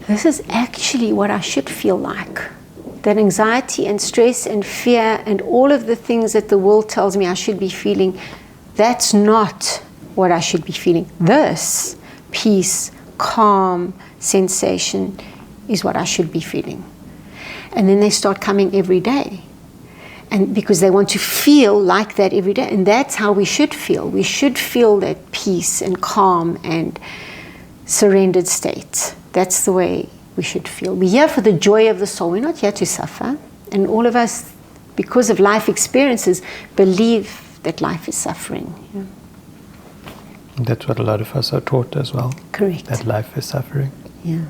this is actually what I should feel like. That anxiety and stress and fear and all of the things that the world tells me I should be feeling, that's not what I should be feeling. This peace, calm sensation is what I should be feeling. And then they start coming every day. And because they want to feel like that every day. And that's how we should feel. We should feel that peace and calm and surrendered state. That's the way we should feel. We're here for the joy of the soul. We're not here to suffer. And all of us, because of life experiences, believe that life is suffering. Yeah. That's what a lot of us are taught as well. Correct. That life is suffering. Yeah.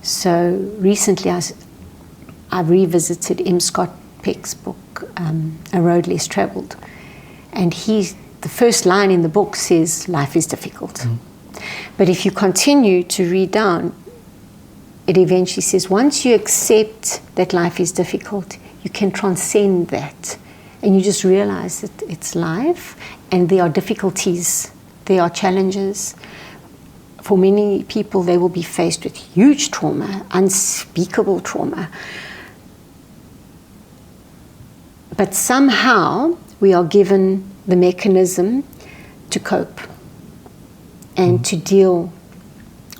So recently I revisited M. Scott Peck's book, A Road Less Traveled. And the first line in the book says, life is difficult. But if you continue to read down, it eventually says, once you accept that life is difficult, you can transcend that. And you just realize that it's life, and there are difficulties, there are challenges. For many people, they will be faced with huge trauma, unspeakable trauma. But somehow, we are given the mechanism to cope and to deal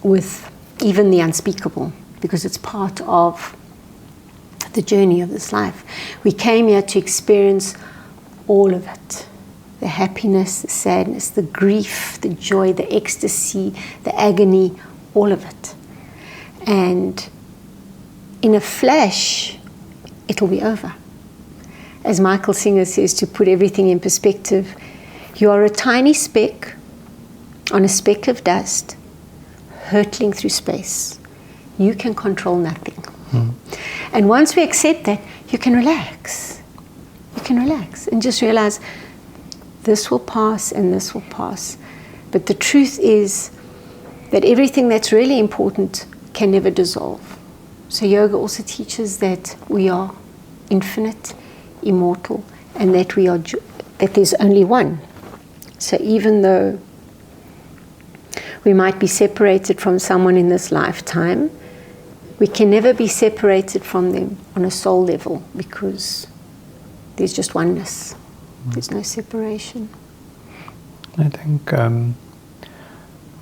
with even the unspeakable, because it's part of the journey of this life. We came here to experience all of it. The happiness, the sadness, the grief, the joy, the ecstasy, the agony, all of it. And in a flash, it'll be over. As Michael Singer says, to put everything in perspective, you are a tiny speck on a speck of dust hurtling through space. You can control nothing. And once we accept that, you can relax. You can relax and just realize this will pass and this will pass. But the truth is that everything that's really important can never dissolve. So yoga also teaches that we are infinite, immortal, and that that there's only one. So even though we might be separated from someone in this lifetime, we can never be separated from them on a soul level, because there's just oneness. There's no separation. I think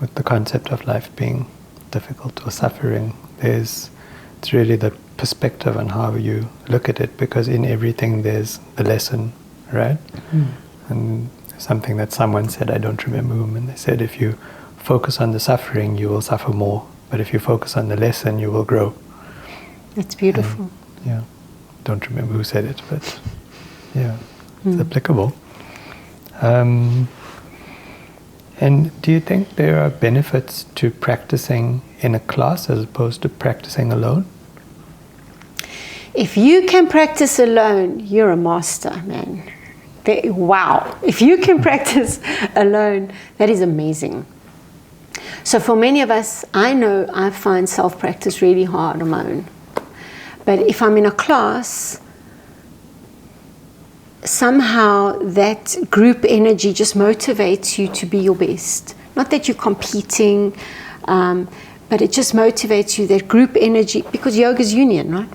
with the concept of life being difficult or suffering, it's really the perspective on how you look at it, because in everything there's the lesson, right? And something that someone said, I don't remember whom, and they said, if you focus on the suffering, you will suffer more. But if you focus on the lesson, you will grow. It's beautiful. Yeah. Don't remember who said it, but yeah, it's applicable. And do you think there are benefits to practicing in a class as opposed to practicing alone? If you can practice alone, you're a master, man. Wow. If you can practice alone, that is amazing. So for many of us, I know I find self-practice really hard on my own. But if I'm in a class, somehow that group energy just motivates you to be your best. Not that you're competing, but it just motivates you, that group energy, because yoga is union, right?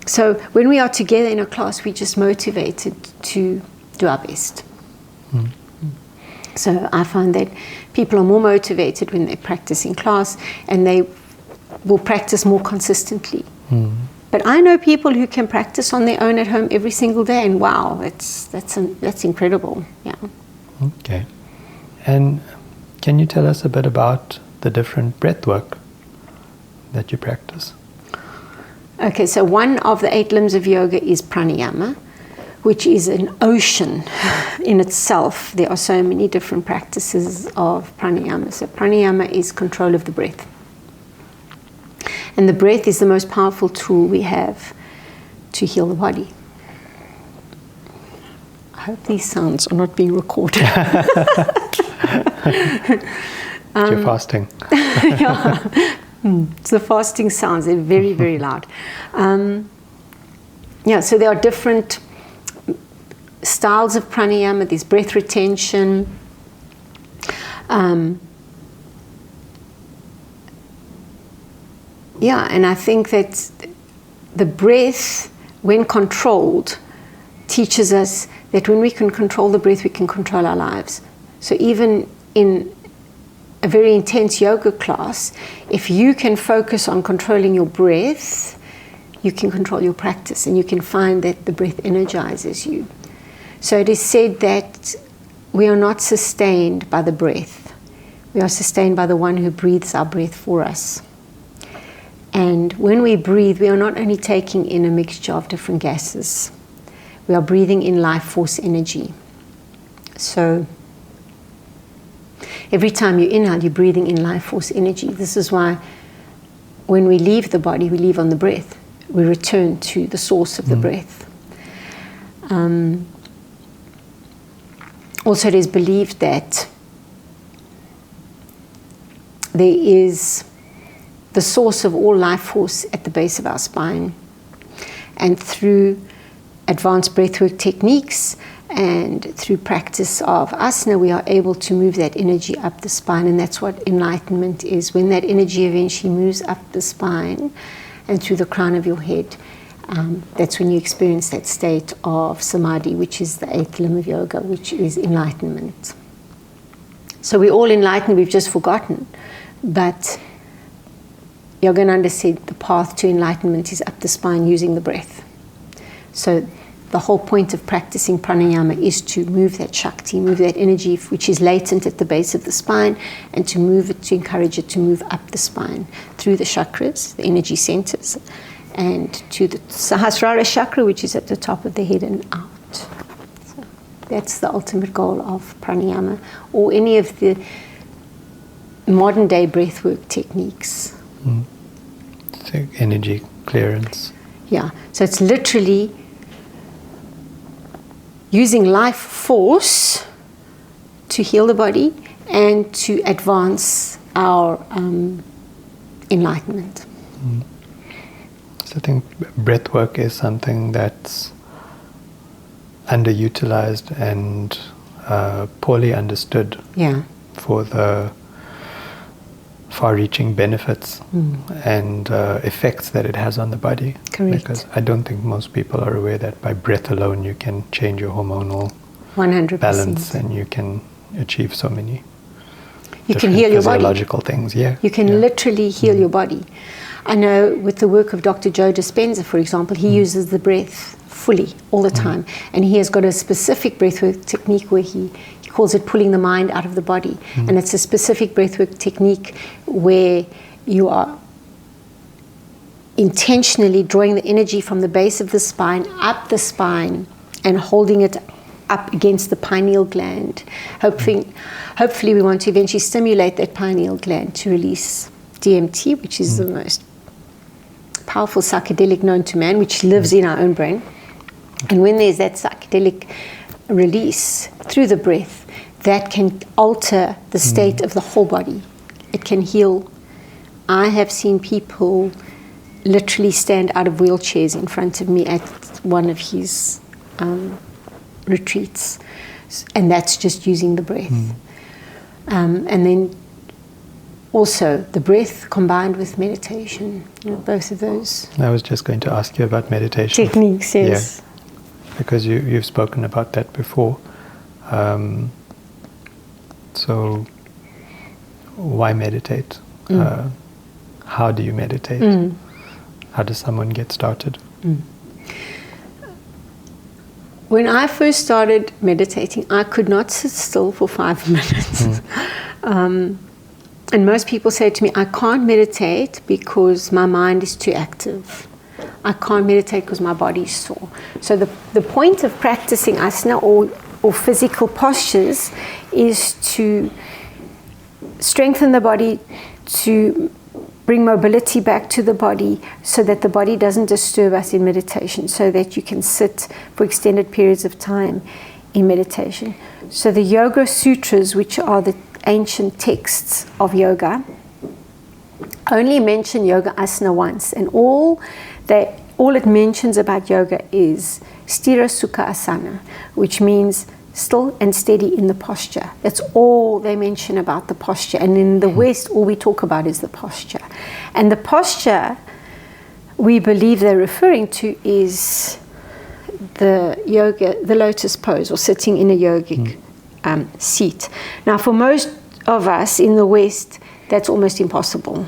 So when we are together in a class, we're just motivated to do our best. So I find that people are more motivated when they practice in class, and they will practice more consistently. But I know people who can practice on their own at home every single day, and wow, that's incredible. Yeah. Okay. And can you tell us a bit about the different breathwork that you practice? Okay, so one of the 8 limbs of yoga is pranayama, which is an ocean in itself. There are so many different practices of pranayama. So pranayama is control of the breath. And the breath is the most powerful tool we have to heal the body. I hope these sounds are not being recorded. You're fasting. Yeah. It's the fasting sounds. They're very, very loud. So there are different styles of pranayama. There's breath retention. And I think that the breath, when controlled, teaches us that when we can control the breath, we can control our lives. So even in a very intense yoga class, if you can focus on controlling your breath, you can control your practice, and you can find that the breath energizes you. So it is said that we are not sustained by the breath. We are sustained by the one who breathes our breath for us. And when we breathe, we are not only taking in a mixture of different gases. We are breathing in life force energy. So every time you inhale, you're breathing in life force energy. This is why when we leave the body, we leave on the breath. We return to the source of the breath. Also, it is believed that there is the source of all life force at the base of our spine. And through advanced breathwork techniques and through practice of asana, we are able to move that energy up the spine. And that's what enlightenment is. When that energy eventually moves up the spine and through the crown of your head, that's when you experience that state of samadhi, which is the eighth limb of yoga, which is enlightenment. So we're all enlightened, we've just forgotten. But Yogananda said the path to enlightenment is up the spine using the breath. So the whole point of practicing pranayama is to move that Shakti, move that energy which is latent at the base of the spine, and to move it, to encourage it to move up the spine through the chakras, the energy centers, and to the Sahasrara chakra, which is at the top of the head and out. So that's the ultimate goal of pranayama, or any of the modern day breathwork techniques. So energy clearance. Yeah, so it's literally using life force to heal the body and to advance our enlightenment. So I think breathwork is something that's underutilized and poorly understood for the far-reaching benefits and effects that it has on the body. Correct. Because I don't think most people are aware that by breath alone you can change your hormonal 100%. balance and you can achieve so many you can heal your body. physiological things. Yeah, you can literally heal your body. I know with the work of Dr. Joe Dispenza, for example, he uses the breath fully all the time, and he has got a specific breathwork technique where he calls it pulling the mind out of the body. And it's a specific breathwork technique where you are intentionally drawing the energy from the base of the spine up the spine and holding it up against the pineal gland. Hopefully we want to eventually stimulate that pineal gland to release DMT, which is the most powerful psychedelic known to man, which lives in our own brain. And when there's that psychedelic release through the breath, that can alter the state of the whole body. It can heal. I have seen people literally stand out of wheelchairs in front of me at one of his retreats. And that's just using the breath. And then also the breath combined with meditation, both of those. I was just going to ask you about meditation. Techniques, yes. Yeah, because you've spoken about that before. So why meditate? How do you meditate? How does someone get started? When I first started meditating, I could not sit still for 5 minutes. And most people say to me, I can't meditate because my mind is too active. I can't meditate because my body is sore. So the point of practicing asana or physical postures is to strengthen the body, to bring mobility back to the body so that the body doesn't disturb us in meditation, so that you can sit for extended periods of time in meditation. So the Yoga Sutras, which are the ancient texts of yoga, only mention yoga asana once, and all it mentions about yoga is sthira sukha asana, which means still and steady in the posture. That's all they mention about the posture. And in the West, all we talk about is the posture. And the posture we believe they're referring to is the lotus pose, or sitting in a yogic seat. Now, for most of us in the West, that's almost impossible.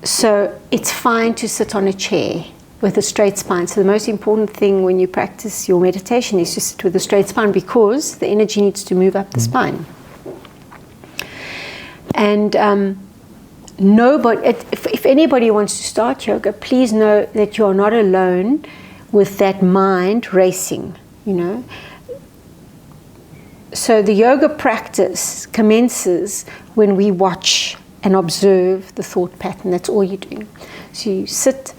So it's fine to sit on a chair with a straight spine. So the most important thing when you practice your meditation is to sit with a straight spine, because the energy needs to move up the spine. And if anybody wants to start yoga, please know that you are not alone with that mind racing, So the yoga practice commences when we watch and observe the thought pattern. That's all you're doing. So you sit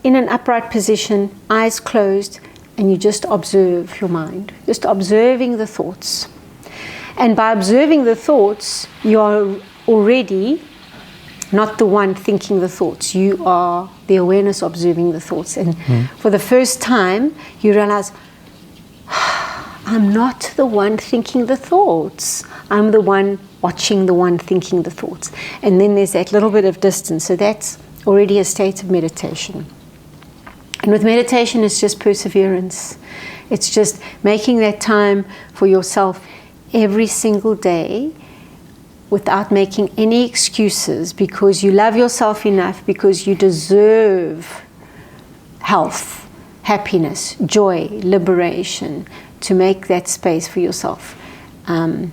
in an upright position, eyes closed, and you just observe your mind, just observing the thoughts. And by observing the thoughts, you are already not the one thinking the thoughts. You are the awareness observing the thoughts. And for the first time, you realize, I'm not the one thinking the thoughts. I'm the one watching the one thinking the thoughts. And then there's that little bit of distance. So that's already a state of meditation. And with meditation, it's just perseverance. It's just making that time for yourself every single day without making any excuses, because you love yourself enough, because you deserve health, happiness, joy, liberation, to make that space for yourself. And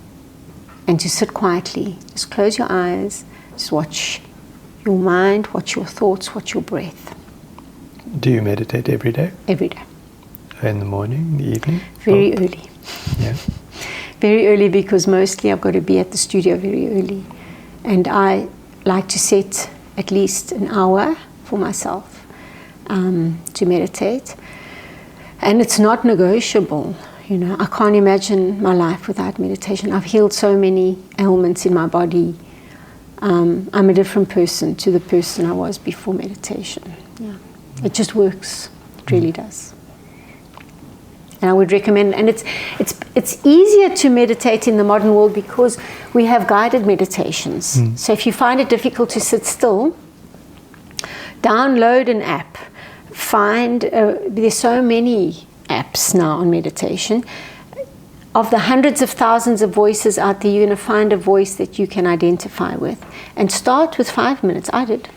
to sit quietly. Just close your eyes, just watch your mind, watch your thoughts, watch your breath. Do you meditate every day? Every day. In the morning, the evening? Very early. Yeah. Very early, because mostly I've got to be at the studio very early. And I like to set at least an hour for myself to meditate. And it's not negotiable. You know, I can't imagine my life without meditation. I've healed so many ailments in my body. I'm a different person to the person I was before meditation. Yeah. It just works. It really does. And I would recommend, and it's easier to meditate in the modern world because we have guided meditations. So if you find it difficult to sit still, download an app. There's so many apps now on meditation. Of the hundreds of thousands of voices out there, you're going to find a voice that you can identify with. And start with 5 minutes. I did.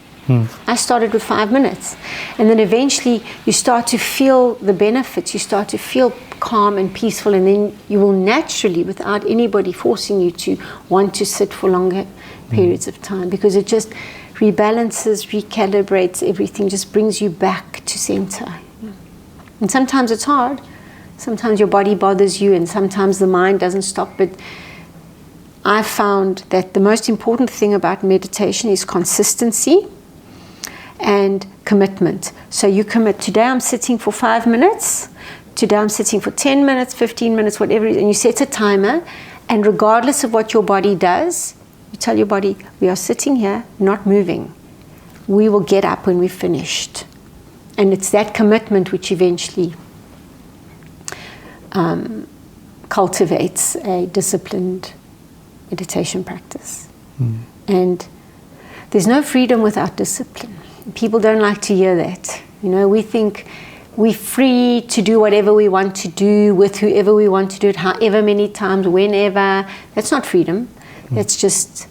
I started with 5 minutes. And then eventually you start to feel the benefits. You start to feel calm and peaceful. And then you will naturally, without anybody forcing you to, want to sit for longer periods of time. Because it just rebalances, recalibrates everything, just brings you back to center. And sometimes it's hard. Sometimes your body bothers you, and sometimes the mind doesn't stop. But I found that the most important thing about meditation is consistency and commitment. So you commit. Today I'm sitting for 5 minutes. Today I'm sitting for 10 minutes, 15 minutes, whatever it is. And you set a timer. And regardless of what your body does, you tell your body, we are sitting here, not moving. We will get up when we've finished. And it's that commitment which eventually cultivates a disciplined meditation practice. And there's no freedom without discipline. People don't like to hear that. You know, we think we're free to do whatever we want to do with whoever we want to do it, however many times, whenever. That's not freedom. That's just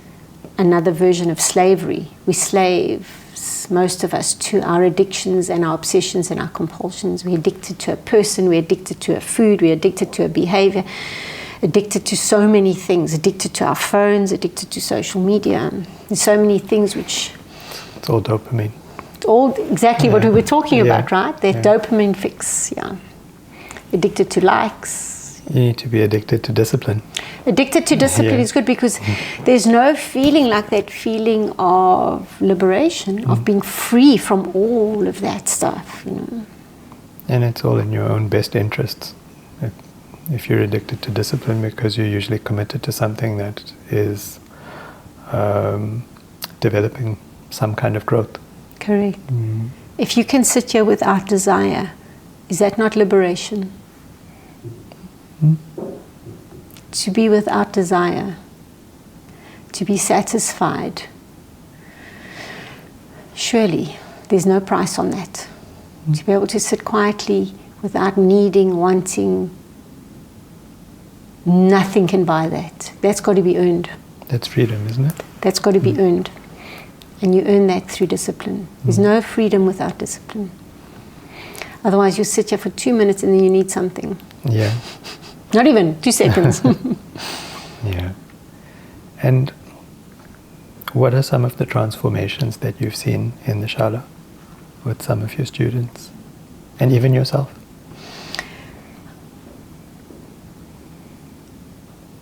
another version of slavery. We slaves, most of us, to our addictions and our obsessions and our compulsions. We're addicted to a person, we're addicted to a food, we're addicted to a behavior, addicted to so many things, addicted to our phones, addicted to social media. There's so many things which... It's all dopamine. All exactly what we were talking about, right? That dopamine fix, Addicted to likes. You need to be addicted to discipline. Addicted to discipline is good, because there's no feeling like that feeling of liberation, of being free from all of that stuff. You know? And it's all in your own best interests. If you're addicted to discipline because you're usually committed to something that is developing some kind of growth. Correct. If you can sit here without desire, is that not liberation? To be without desire, to be satisfied. Surely there's no price on that. To be able to sit quietly without needing, wanting, nothing can buy that. That's got to be earned. That's freedom, isn't it? That's got to be earned. And you earn that through discipline. There's no freedom without discipline. Otherwise you sit here for 2 minutes and then you need something. Yeah. Not even 2 seconds. Yeah. And what are some of the transformations that you've seen in the Shala with some of your students and even yourself?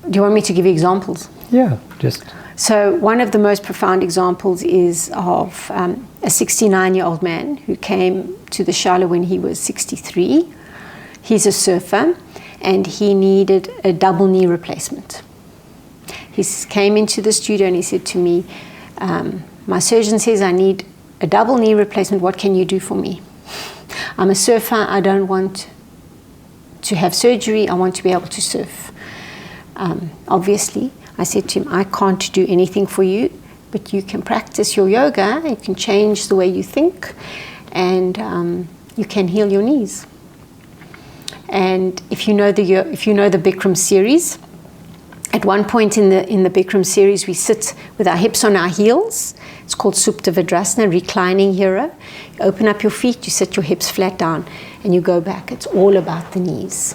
Do you want me to give you examples? Yeah, just... So one of the most profound examples is of a 69-year-old man who came to the Shala when he was 63. He's a surfer, and he needed a double knee replacement. He came into the studio and he said to me, my surgeon says I need a double knee replacement. What can you do for me? I'm a surfer. I don't want to have surgery. I want to be able to surf. Obviously, I said to him, I can't do anything for you, but you can practice your yoga. You can change the way you think, and you can heal your knees. And if you know the Bikram series, at one point in the Bikram series, we sit with our hips on our heels. It's called Supta Vidrasana, reclining hero. You open up your feet, you sit your hips flat down, and you go back. It's all about the knees.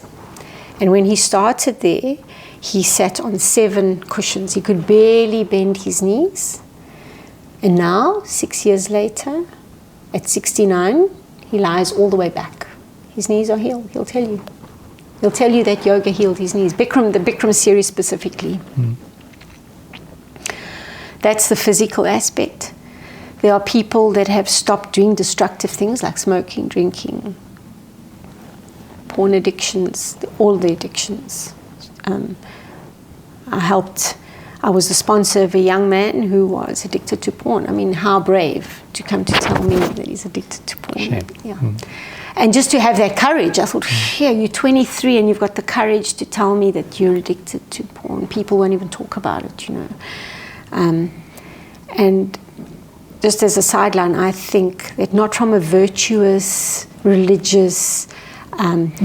And when he started there, he sat on 7 cushions. He could barely bend his knees. And now, 6 years later, at 69, he lies all the way back. His knees are healed, he'll tell you. He'll tell you that yoga healed his knees. The Bikram series specifically. That's the physical aspect. There are people that have stopped doing destructive things like smoking, drinking, porn addictions, all the addictions. I was the sponsor of a young man who was addicted to porn. I mean, how brave to come to tell me that he's addicted to porn. Shame. Yeah. And just to have that courage, I thought, yeah, you're 23 and you've got the courage to tell me that you're addicted to porn. People won't even talk about it, you know. And just as a sideline, I think that not from a virtuous, religious,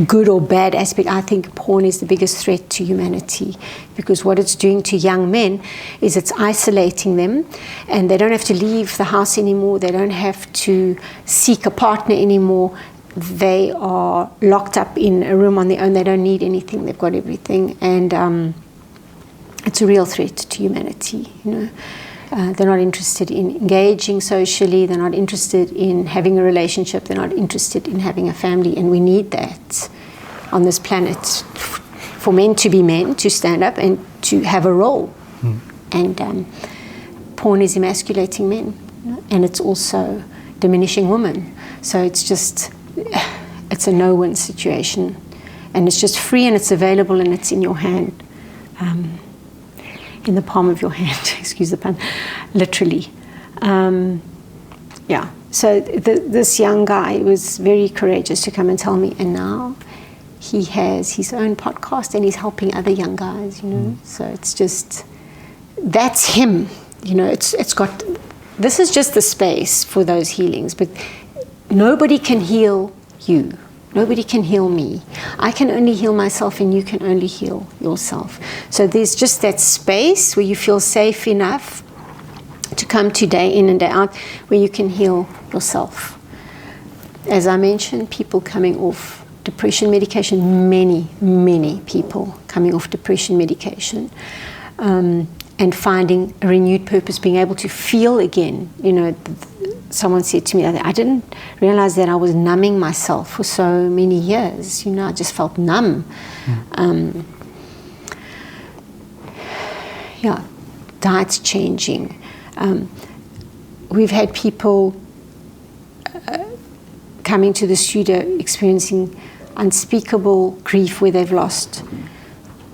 good or bad aspect, I think porn is the biggest threat to humanity, because what it's doing to young men is it's isolating them, and they don't have to leave the house anymore, they don't have to seek a partner anymore, they are locked up in a room on their own, they don't need anything, they've got everything, and it's a real threat to humanity, you know. They're not interested in engaging socially, they're not interested in having a relationship, they're not interested in having a family, and we need that on this planet for men to be men, to stand up and to have a role. And porn is emasculating men, you know? And it's also diminishing women. So it's a no-win situation, and it's just free and it's available and it's in your hand. In the palm of your hand, excuse the pun, literally. Yeah, so this young guy was very courageous to come and tell me, and now he has his own podcast and he's helping other young guys, you know. So it's just, that's him, you know. It's got, this is just the space for those healings, but nobody can heal you. Nobody can heal me. I can only heal myself, and you can only heal yourself. So there's just that space where you feel safe enough to come to day in and day out, where you can heal yourself. As I mentioned, people coming off depression medication, many people coming off depression medication, and finding a renewed purpose, being able to feel again. You know, someone said to me, I didn't realize that I was numbing myself for so many years. You know, I just felt numb. Yeah, diet's changing. We've had people coming to the studio experiencing unspeakable grief where they've lost.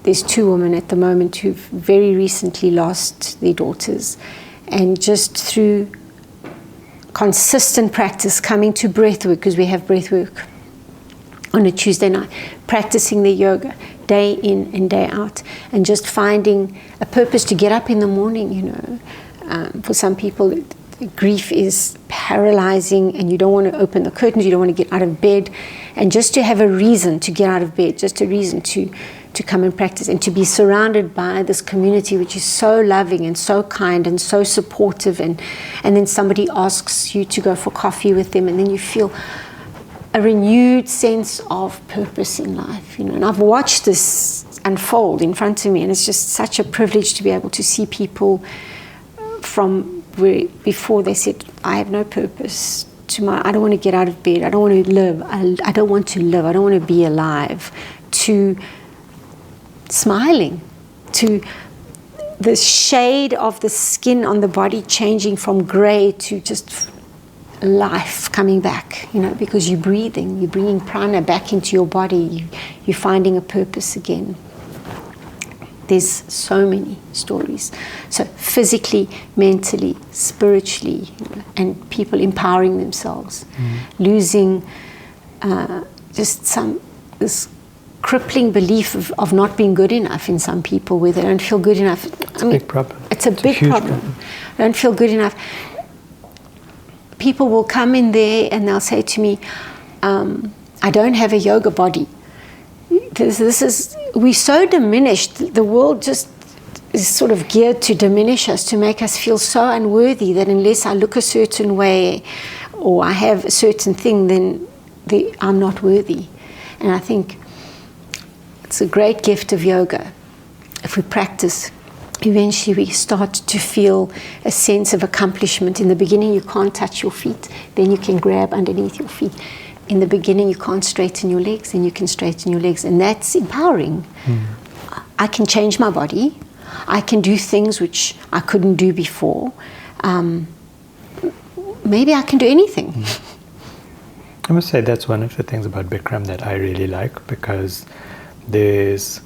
There's 2 women at the moment who've very recently lost their daughters, and just through consistent practice, coming to breathwork, because we have breathwork on a Tuesday night, practicing the yoga day in and day out, and just finding a purpose to get up in the morning, you know. For some people, grief is paralyzing and you don't want to open the curtains, you don't want to get out of bed, and just to have a reason to get out of bed, just a reason to come and practice, and to be surrounded by this community which is so loving and so kind and so supportive, and then somebody asks you to go for coffee with them, and then you feel a renewed sense of purpose in life, you know. And I've watched this unfold in front of me, and it's just such a privilege to be able to see people from where before they said, I have no purpose, I don't want to get out of bed, I don't want to live, I don't want to live, I don't want to be alive, to smiling, to the shade of the skin on the body changing from grey to just life coming back, because you're breathing, you're bringing prana back into your body, you're finding a purpose again. There's so many stories. So physically, mentally, spiritually, and people empowering themselves, losing this crippling belief of not being good enough in some people, where they don't feel good enough. It's a big problem. It's a big problem. They don't feel good enough. People will come in there and they'll say to me, I don't have a yoga body. We're so diminished. The world just is sort of geared to diminish us, to make us feel so unworthy that unless I look a certain way or I have a certain thing, then I'm not worthy. And I think it's a great gift of yoga. If we practice, eventually we start to feel a sense of accomplishment. In the beginning, you can't touch your feet, then you can grab underneath your feet. In the beginning, you can't straighten your legs, then you can straighten your legs, and that's empowering. I can change my body. I can do things which I couldn't do before. Maybe I can do anything. I must say that's one of the things about Bikram that I really like, because there's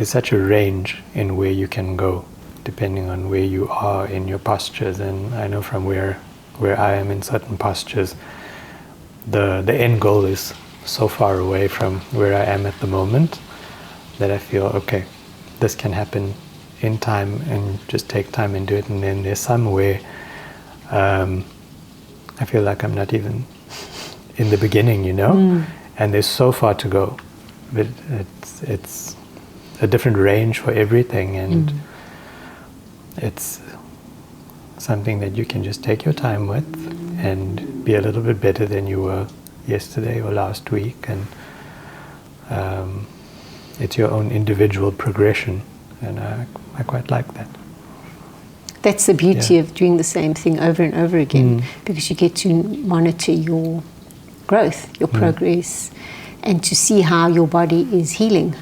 such a range in where you can go depending on where you are in your postures. And I know from where I am in certain postures, the end goal is so far away from where I am at the moment that I feel, okay, this can happen in time, and just take time and do it. And then there's somewhere I feel like I'm not even in the beginning, and there's so far to go. But it's a different range for everything, and it's something that you can just take your time with and be a little bit better than you were yesterday or last week. And it's your own individual progression, and I quite like that. That's the beauty of doing the same thing over and over again, because you get to monitor your growth, your progress, and to see how your body is healing.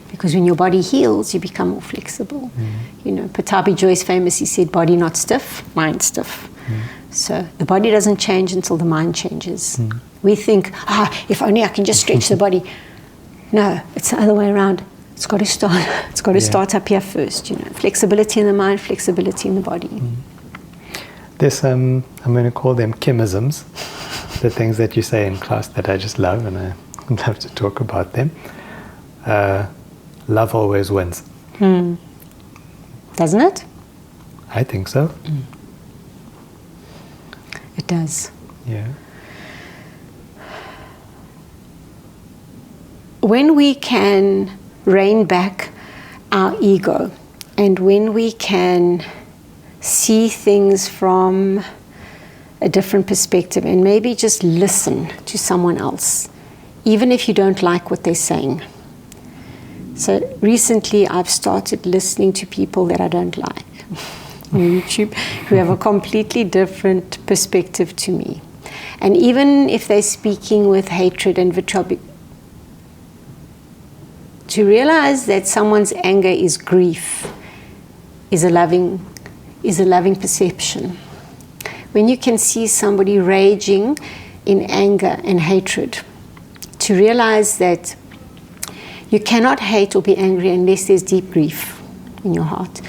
Because when your body heals, you become more flexible. Patabi Joyce famously said, body not stiff, mind stiff. So the body doesn't change until the mind changes. We think, if only I can just stretch the body. No, it's the other way around. It's got to start. It's got to start up here first. Flexibility in the mind, flexibility in the body. There's I'm going to call them Kim-isms, the things that you say in class that I just love, and I love to talk about them. Love always wins. Doesn't it? I think so. It does. Yeah. When we can rein back our ego, and when we can see things from a different perspective, and maybe just listen to someone else, even if you don't like what they're saying. So recently I've started listening to people that I don't like on YouTube, who have a completely different perspective to me. And even if they're speaking with hatred and vitriol, to realize that someone's anger is grief is a loving perception. When you can see somebody raging in anger and hatred, to realize that you cannot hate or be angry unless there's deep grief in your heart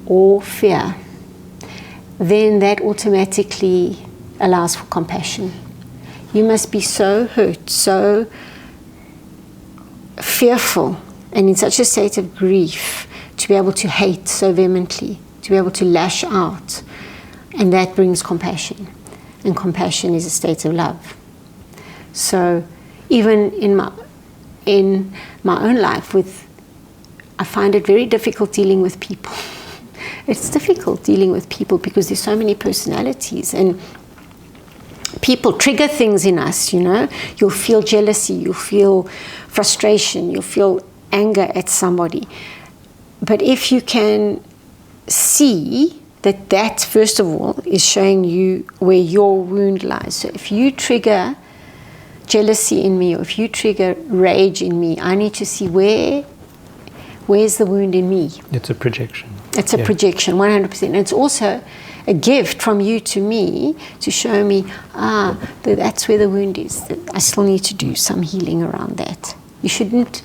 or fear, then that automatically allows for compassion. You must be so hurt, so fearful, and in such a state of grief to be able to hate so vehemently, to be able to lash out. And that brings compassion. And compassion is a state of love. So even in my own life, I find it very difficult dealing with people. It's difficult dealing with people because there's so many personalities, and people trigger things in us, You'll feel jealousy, you'll feel frustration, you'll feel anger at somebody. But if you can see that first of all is showing you where your wound lies. So if you trigger jealousy in me, or if you trigger rage in me, I need to see where's the wound in me. It's a projection. It's a projection, 100%. And it's also a gift from you to me to show me, that's where the wound is. That I still need to do some healing around that. You shouldn't.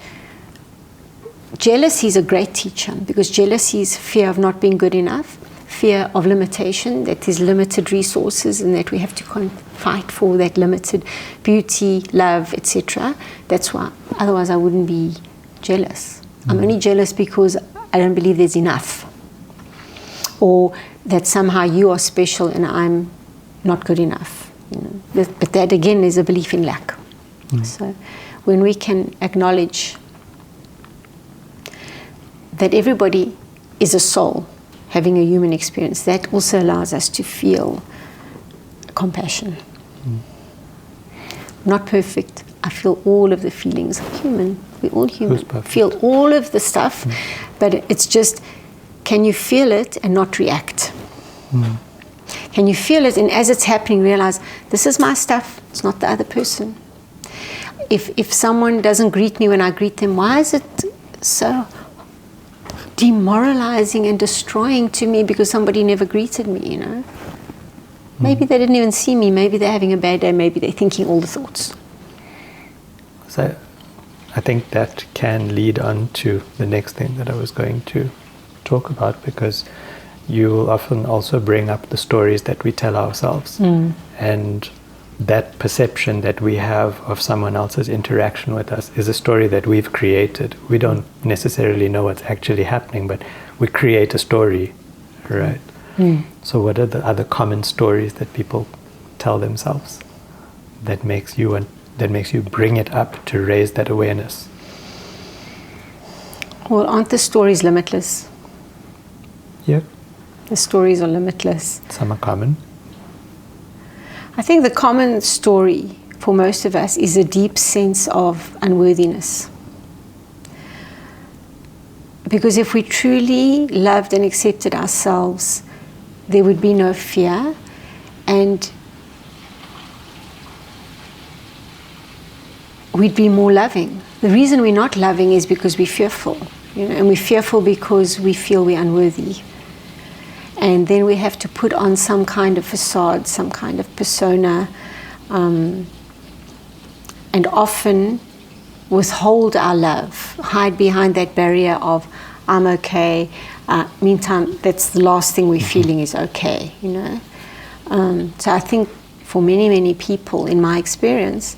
Jealousy is a great teacher, because jealousy is fear of not being good enough, fear of limitation, that there's limited resources and that we have to fight for that limited beauty, love, etc. That's why, otherwise I wouldn't be jealous. I'm only jealous because I don't believe there's enough. Or that somehow you are special and I'm not good enough. But that again is a belief in lack. So when we can acknowledge that everybody is a soul having a human experience, that also allows us to feel compassion. Not perfect. I feel all of the feelings. I'm human. We're all human. Feel all of the stuff, but it's just, can you feel it and not react? Can you feel it, and as it's happening, realize, this is my stuff, it's not the other person. If someone doesn't greet me when I greet them, why is it so demoralizing and destroying to me because somebody never greeted me, Maybe they didn't even see me, maybe they're having a bad day, maybe they're thinking all the thoughts. So I think that can lead on to the next thing that I was going to talk about, because you will often also bring up the stories that we tell ourselves, and that perception that we have of someone else's interaction with us is a story that we've created. We don't necessarily know what's actually happening, but we create a story, right? So what are the other common stories that people tell themselves that makes you bring it up to raise that awareness? Well, aren't the stories limitless? Yep. The stories are limitless. Some are common. I think the common story for most of us is a deep sense of unworthiness. Because if we truly loved and accepted ourselves, there would be no fear, and we'd be more loving. The reason we're not loving is because we're fearful, and we're fearful because we feel we're unworthy. And then we have to put on some kind of facade, some kind of persona, and often withhold our love, hide behind that barrier of, I'm okay. Meantime, that's the last thing we're feeling is okay, So I think for many, many people, in my experience,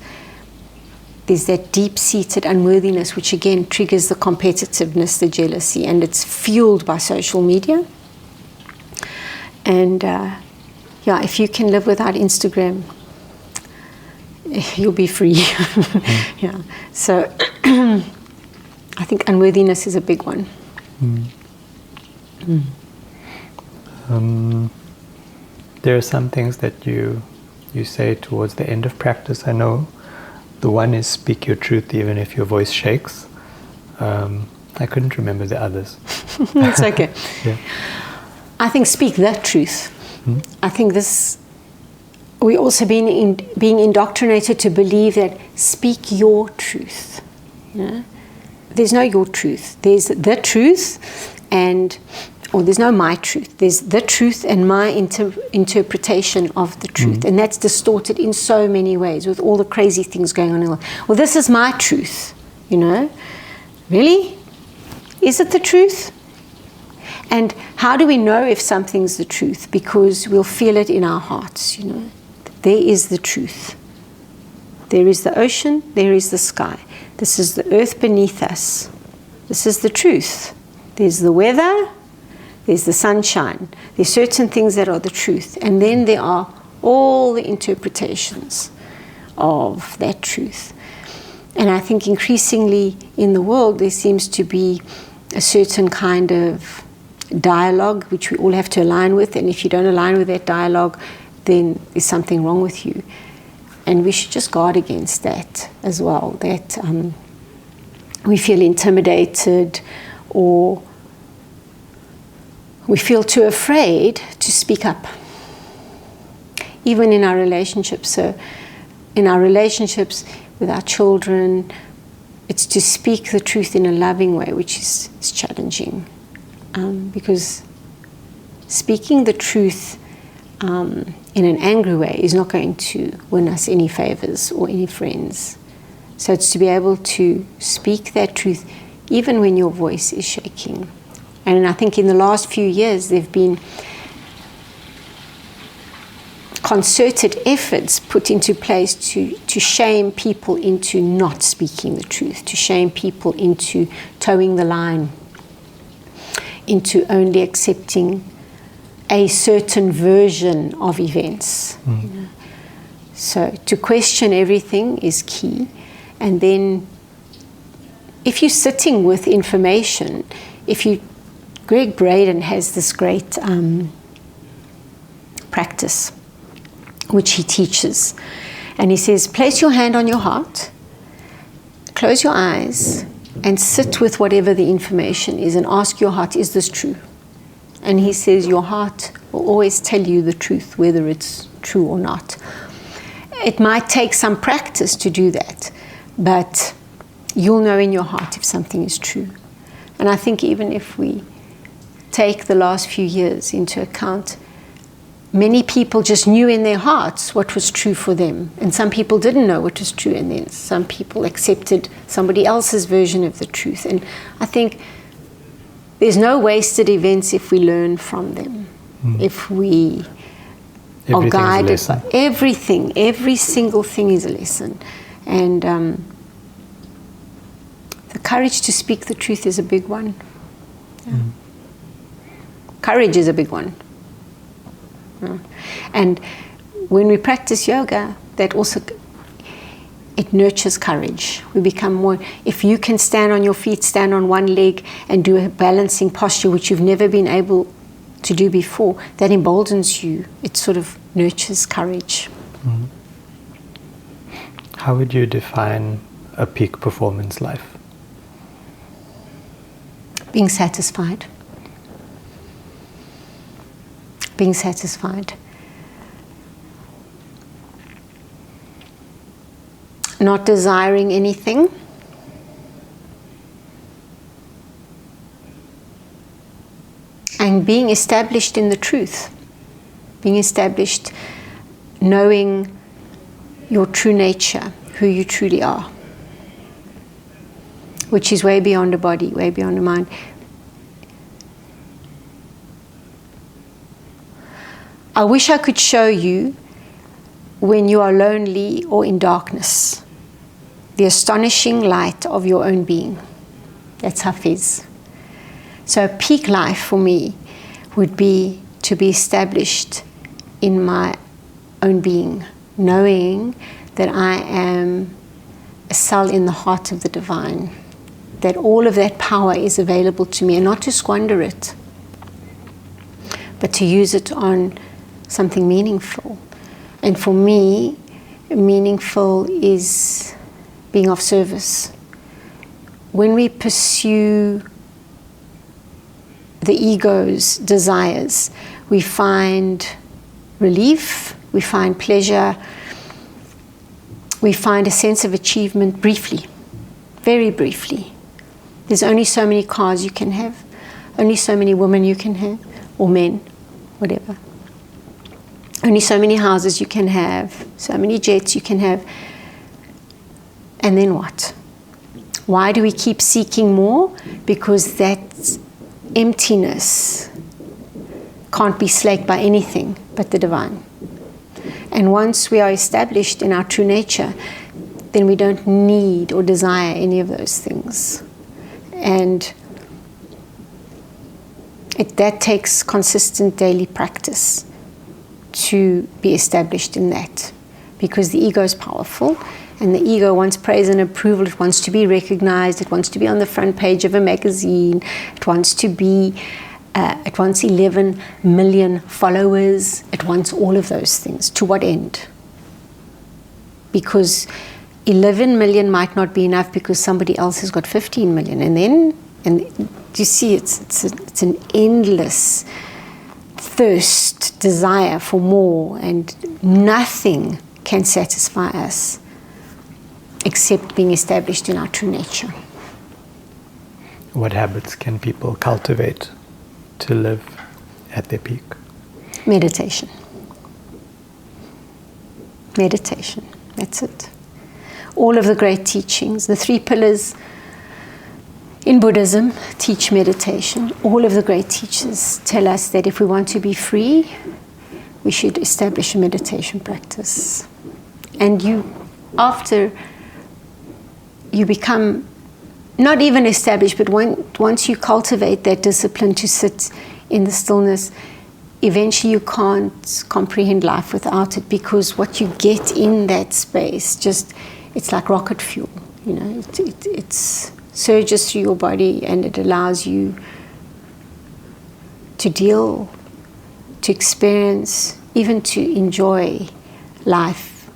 there's that deep-seated unworthiness, which again triggers the competitiveness, the jealousy, and it's fueled by social media. And if you can live without Instagram, you'll be free. So I think unworthiness is a big one. There are some things that you say towards the end of practice. I know the one is speak your truth even if your voice shakes. I couldn't remember the others. It's okay. Yeah. I think speak the truth. I think we're also being indoctrinated to believe that speak your truth. There's no your truth. There's the truth, or there's no my truth. There's the truth and my interpretation of the truth. And that's distorted in so many ways with all the crazy things going on in the world. Well, this is my truth, Really? Is it the truth? And how do we know if something's the truth? Because we'll feel it in our hearts, There is the truth. There is the ocean, there is the sky. This is the earth beneath us. This is the truth. There's the weather, there's the sunshine. There's certain things that are the truth. And then there are all the interpretations of that truth. And I think increasingly in the world there seems to be a certain kind of dialogue which we all have to align with, and if you don't align with that dialogue, then there's something wrong with you. And we should just guard against that as well, that we feel intimidated or we feel too afraid to speak up, even in our relationships. So in our relationships with our children, it's to speak the truth in a loving way, which is challenging. because speaking the truth in an angry way is not going to win us any favors or any friends. So it's to be able to speak that truth even when your voice is shaking. And I think in the last few years there have been concerted efforts put into place to shame people into not speaking the truth, to shame people into towing the line, into only accepting a certain version of events. You know? So to question everything is key. And then if you're sitting with information, Greg Braden has this great practice which he teaches. And he says, place your hand on your heart, close your eyes, and sit with whatever the information is and ask your heart, is this true? And he says your heart will always tell you the truth, whether it's true or not. It might take some practice to do that, but you'll know in your heart if something is true. And I think even if we take the last few years into account, many people just knew in their hearts what was true for them. And some people didn't know what was true, and then some people accepted somebody else's version of the truth. And I think there's no wasted events if we learn from them. If we are guided by everything, every single thing is a lesson. And the courage to speak the truth is a big one. Yeah. Courage is a big one. And when we practice yoga, that also, it nurtures courage. We become more, if you can stand on your feet, stand on one leg and do a balancing posture which you've never been able to do before, that emboldens you. It sort of nurtures courage. How would you define a peak performance life? Being satisfied. Being satisfied. Not desiring anything. And being established in the truth. Being established, knowing your true nature, who you truly are. Which is way beyond the body, way beyond the mind. I wish I could show you when you are lonely or in darkness, the astonishing light of your own being. That's Hafiz. So a peak life for me would be to be established in my own being, knowing that I am a cell in the heart of the divine, that all of that power is available to me, and not to squander it, but to use it on something meaningful. And for me, meaningful is being of service. When we pursue the ego's desires, we find relief, we find pleasure, we find a sense of achievement briefly, very briefly. There's only so many cars you can have, only so many women you can have, or men, whatever. Only so many houses you can have, so many jets you can have. And then what? Why do we keep seeking more? Because that emptiness can't be slaked by anything but the divine. And once we are established in our true nature, then we don't need or desire any of those things. And that takes consistent daily practice to be established in that, because the ego is powerful, and the ego wants praise and approval. It wants to be recognized. It wants to be on the front page of a magazine. It wants to be. It wants 11 million followers. It wants all of those things. To what end? Because 11 million might not be enough, because somebody else has got 15 million, and you see, it's an endless thirst, desire for more, and nothing can satisfy us except being established in our true nature. What habits can people cultivate to live at their peak? Meditation. Meditation. That's it. All of the great teachings, the 3 pillars in Buddhism teach meditation. All of the great teachers tell us that if we want to be free, we should establish a meditation practice. And after you become not even established, but once you cultivate that discipline to sit in the stillness, eventually you can't comprehend life without it, because what you get in that space, it's like rocket fuel, it surges through your body, and it allows you to deal, to experience, even to enjoy life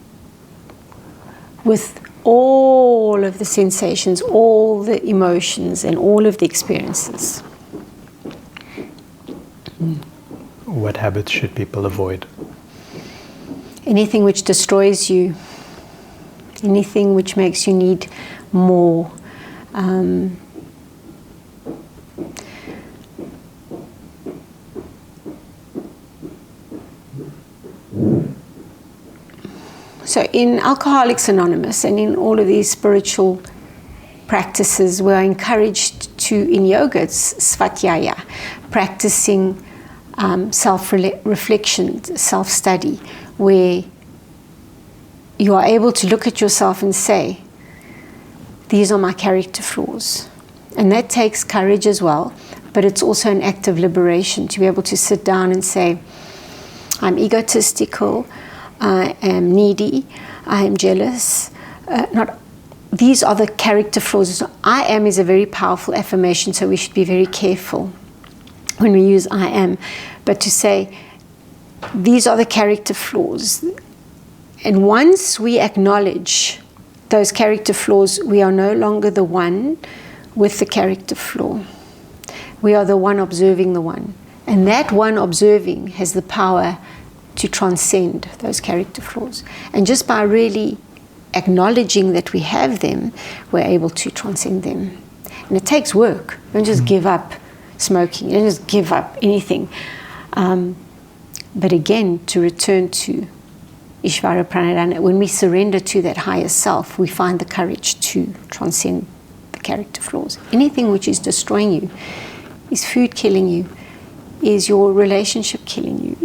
with all of the sensations, all the emotions, and all of the experiences. What habits should people avoid? Anything which destroys you, anything which makes you need more. So in Alcoholics Anonymous and in all of these spiritual practices, we're encouraged to, in yoga, it's svadhyaya, practicing self-reflection, self-study, where you are able to look at yourself and say, these are my character flaws. And that takes courage as well, but it's also an act of liberation to be able to sit down and say, I'm egotistical, I am needy, I am jealous. These are the character flaws. I am is a very powerful affirmation, so we should be very careful when we use I am. But to say, these are the character flaws. And once we acknowledge those character flaws, we are no longer the one with the character flaw. We are the one observing the one. And that one observing has the power to transcend those character flaws. And just by really acknowledging that we have them, we're able to transcend them. And it takes work. Don't just give up smoking. Don't just give up anything. But again, to return to Ishvara Pranadhana, when we surrender to that higher self, we find the courage to transcend the character flaws. Anything which is destroying you, is food killing you? Is your relationship killing you?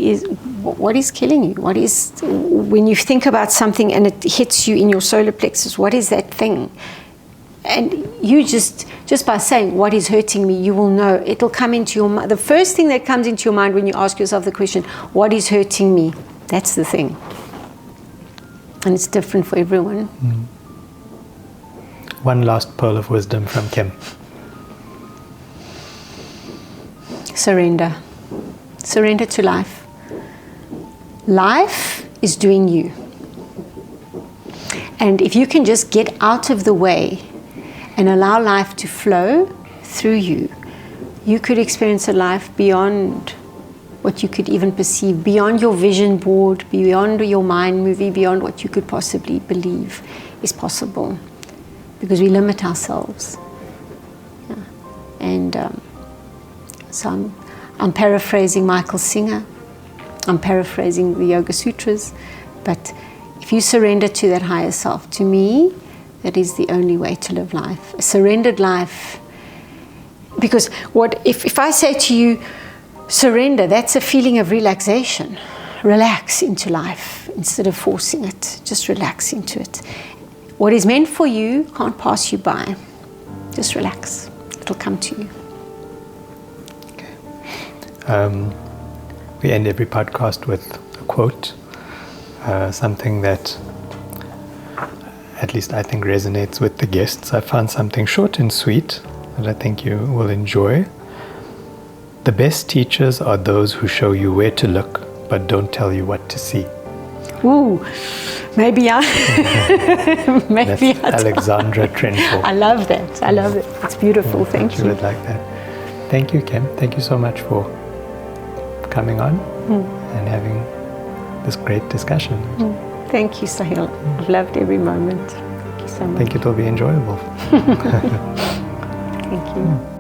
What is killing you? What is, when you think about something and it hits you in your solar plexus, what is that thing? And you just by saying, what is hurting me, you will know. It'll come into your mind. The first thing that comes into your mind when you ask yourself the question, what is hurting me? That's the thing. And it's different for everyone. One last pearl of wisdom from Kim. Surrender. Surrender to life. Life is doing you. And if you can just get out of the way and allow life to flow through you, you could experience a life beyond what you could even perceive, beyond your vision board, beyond your mind movie, beyond what you could possibly believe is possible. Because we limit ourselves. Yeah. And so I'm paraphrasing Michael Singer. I'm paraphrasing the Yoga Sutras. But if you surrender to that higher self, to me, that is the only way to live life. A surrendered life. Because if I say to you, surrender, that's a feeling of relaxation. Relax into life instead of forcing it. Just relax into it. What is meant for you can't pass you by. Just relax. It'll come to you. Okay. We end every podcast with a quote. Something that at least I think resonates with the guests. I found something short and sweet that I think you will enjoy. The best teachers are those who show you where to look, but don't tell you what to see. Ooh, maybe I. Maybe that's Alexandra Trenchel. I love that. I love it. It's beautiful. Thank you. You would like that. Thank you, Kim. Thank you so much for coming on and having this great discussion. Thank you, Sahil. I've loved every moment. Thank you so much. I think it will be enjoyable. Thank you.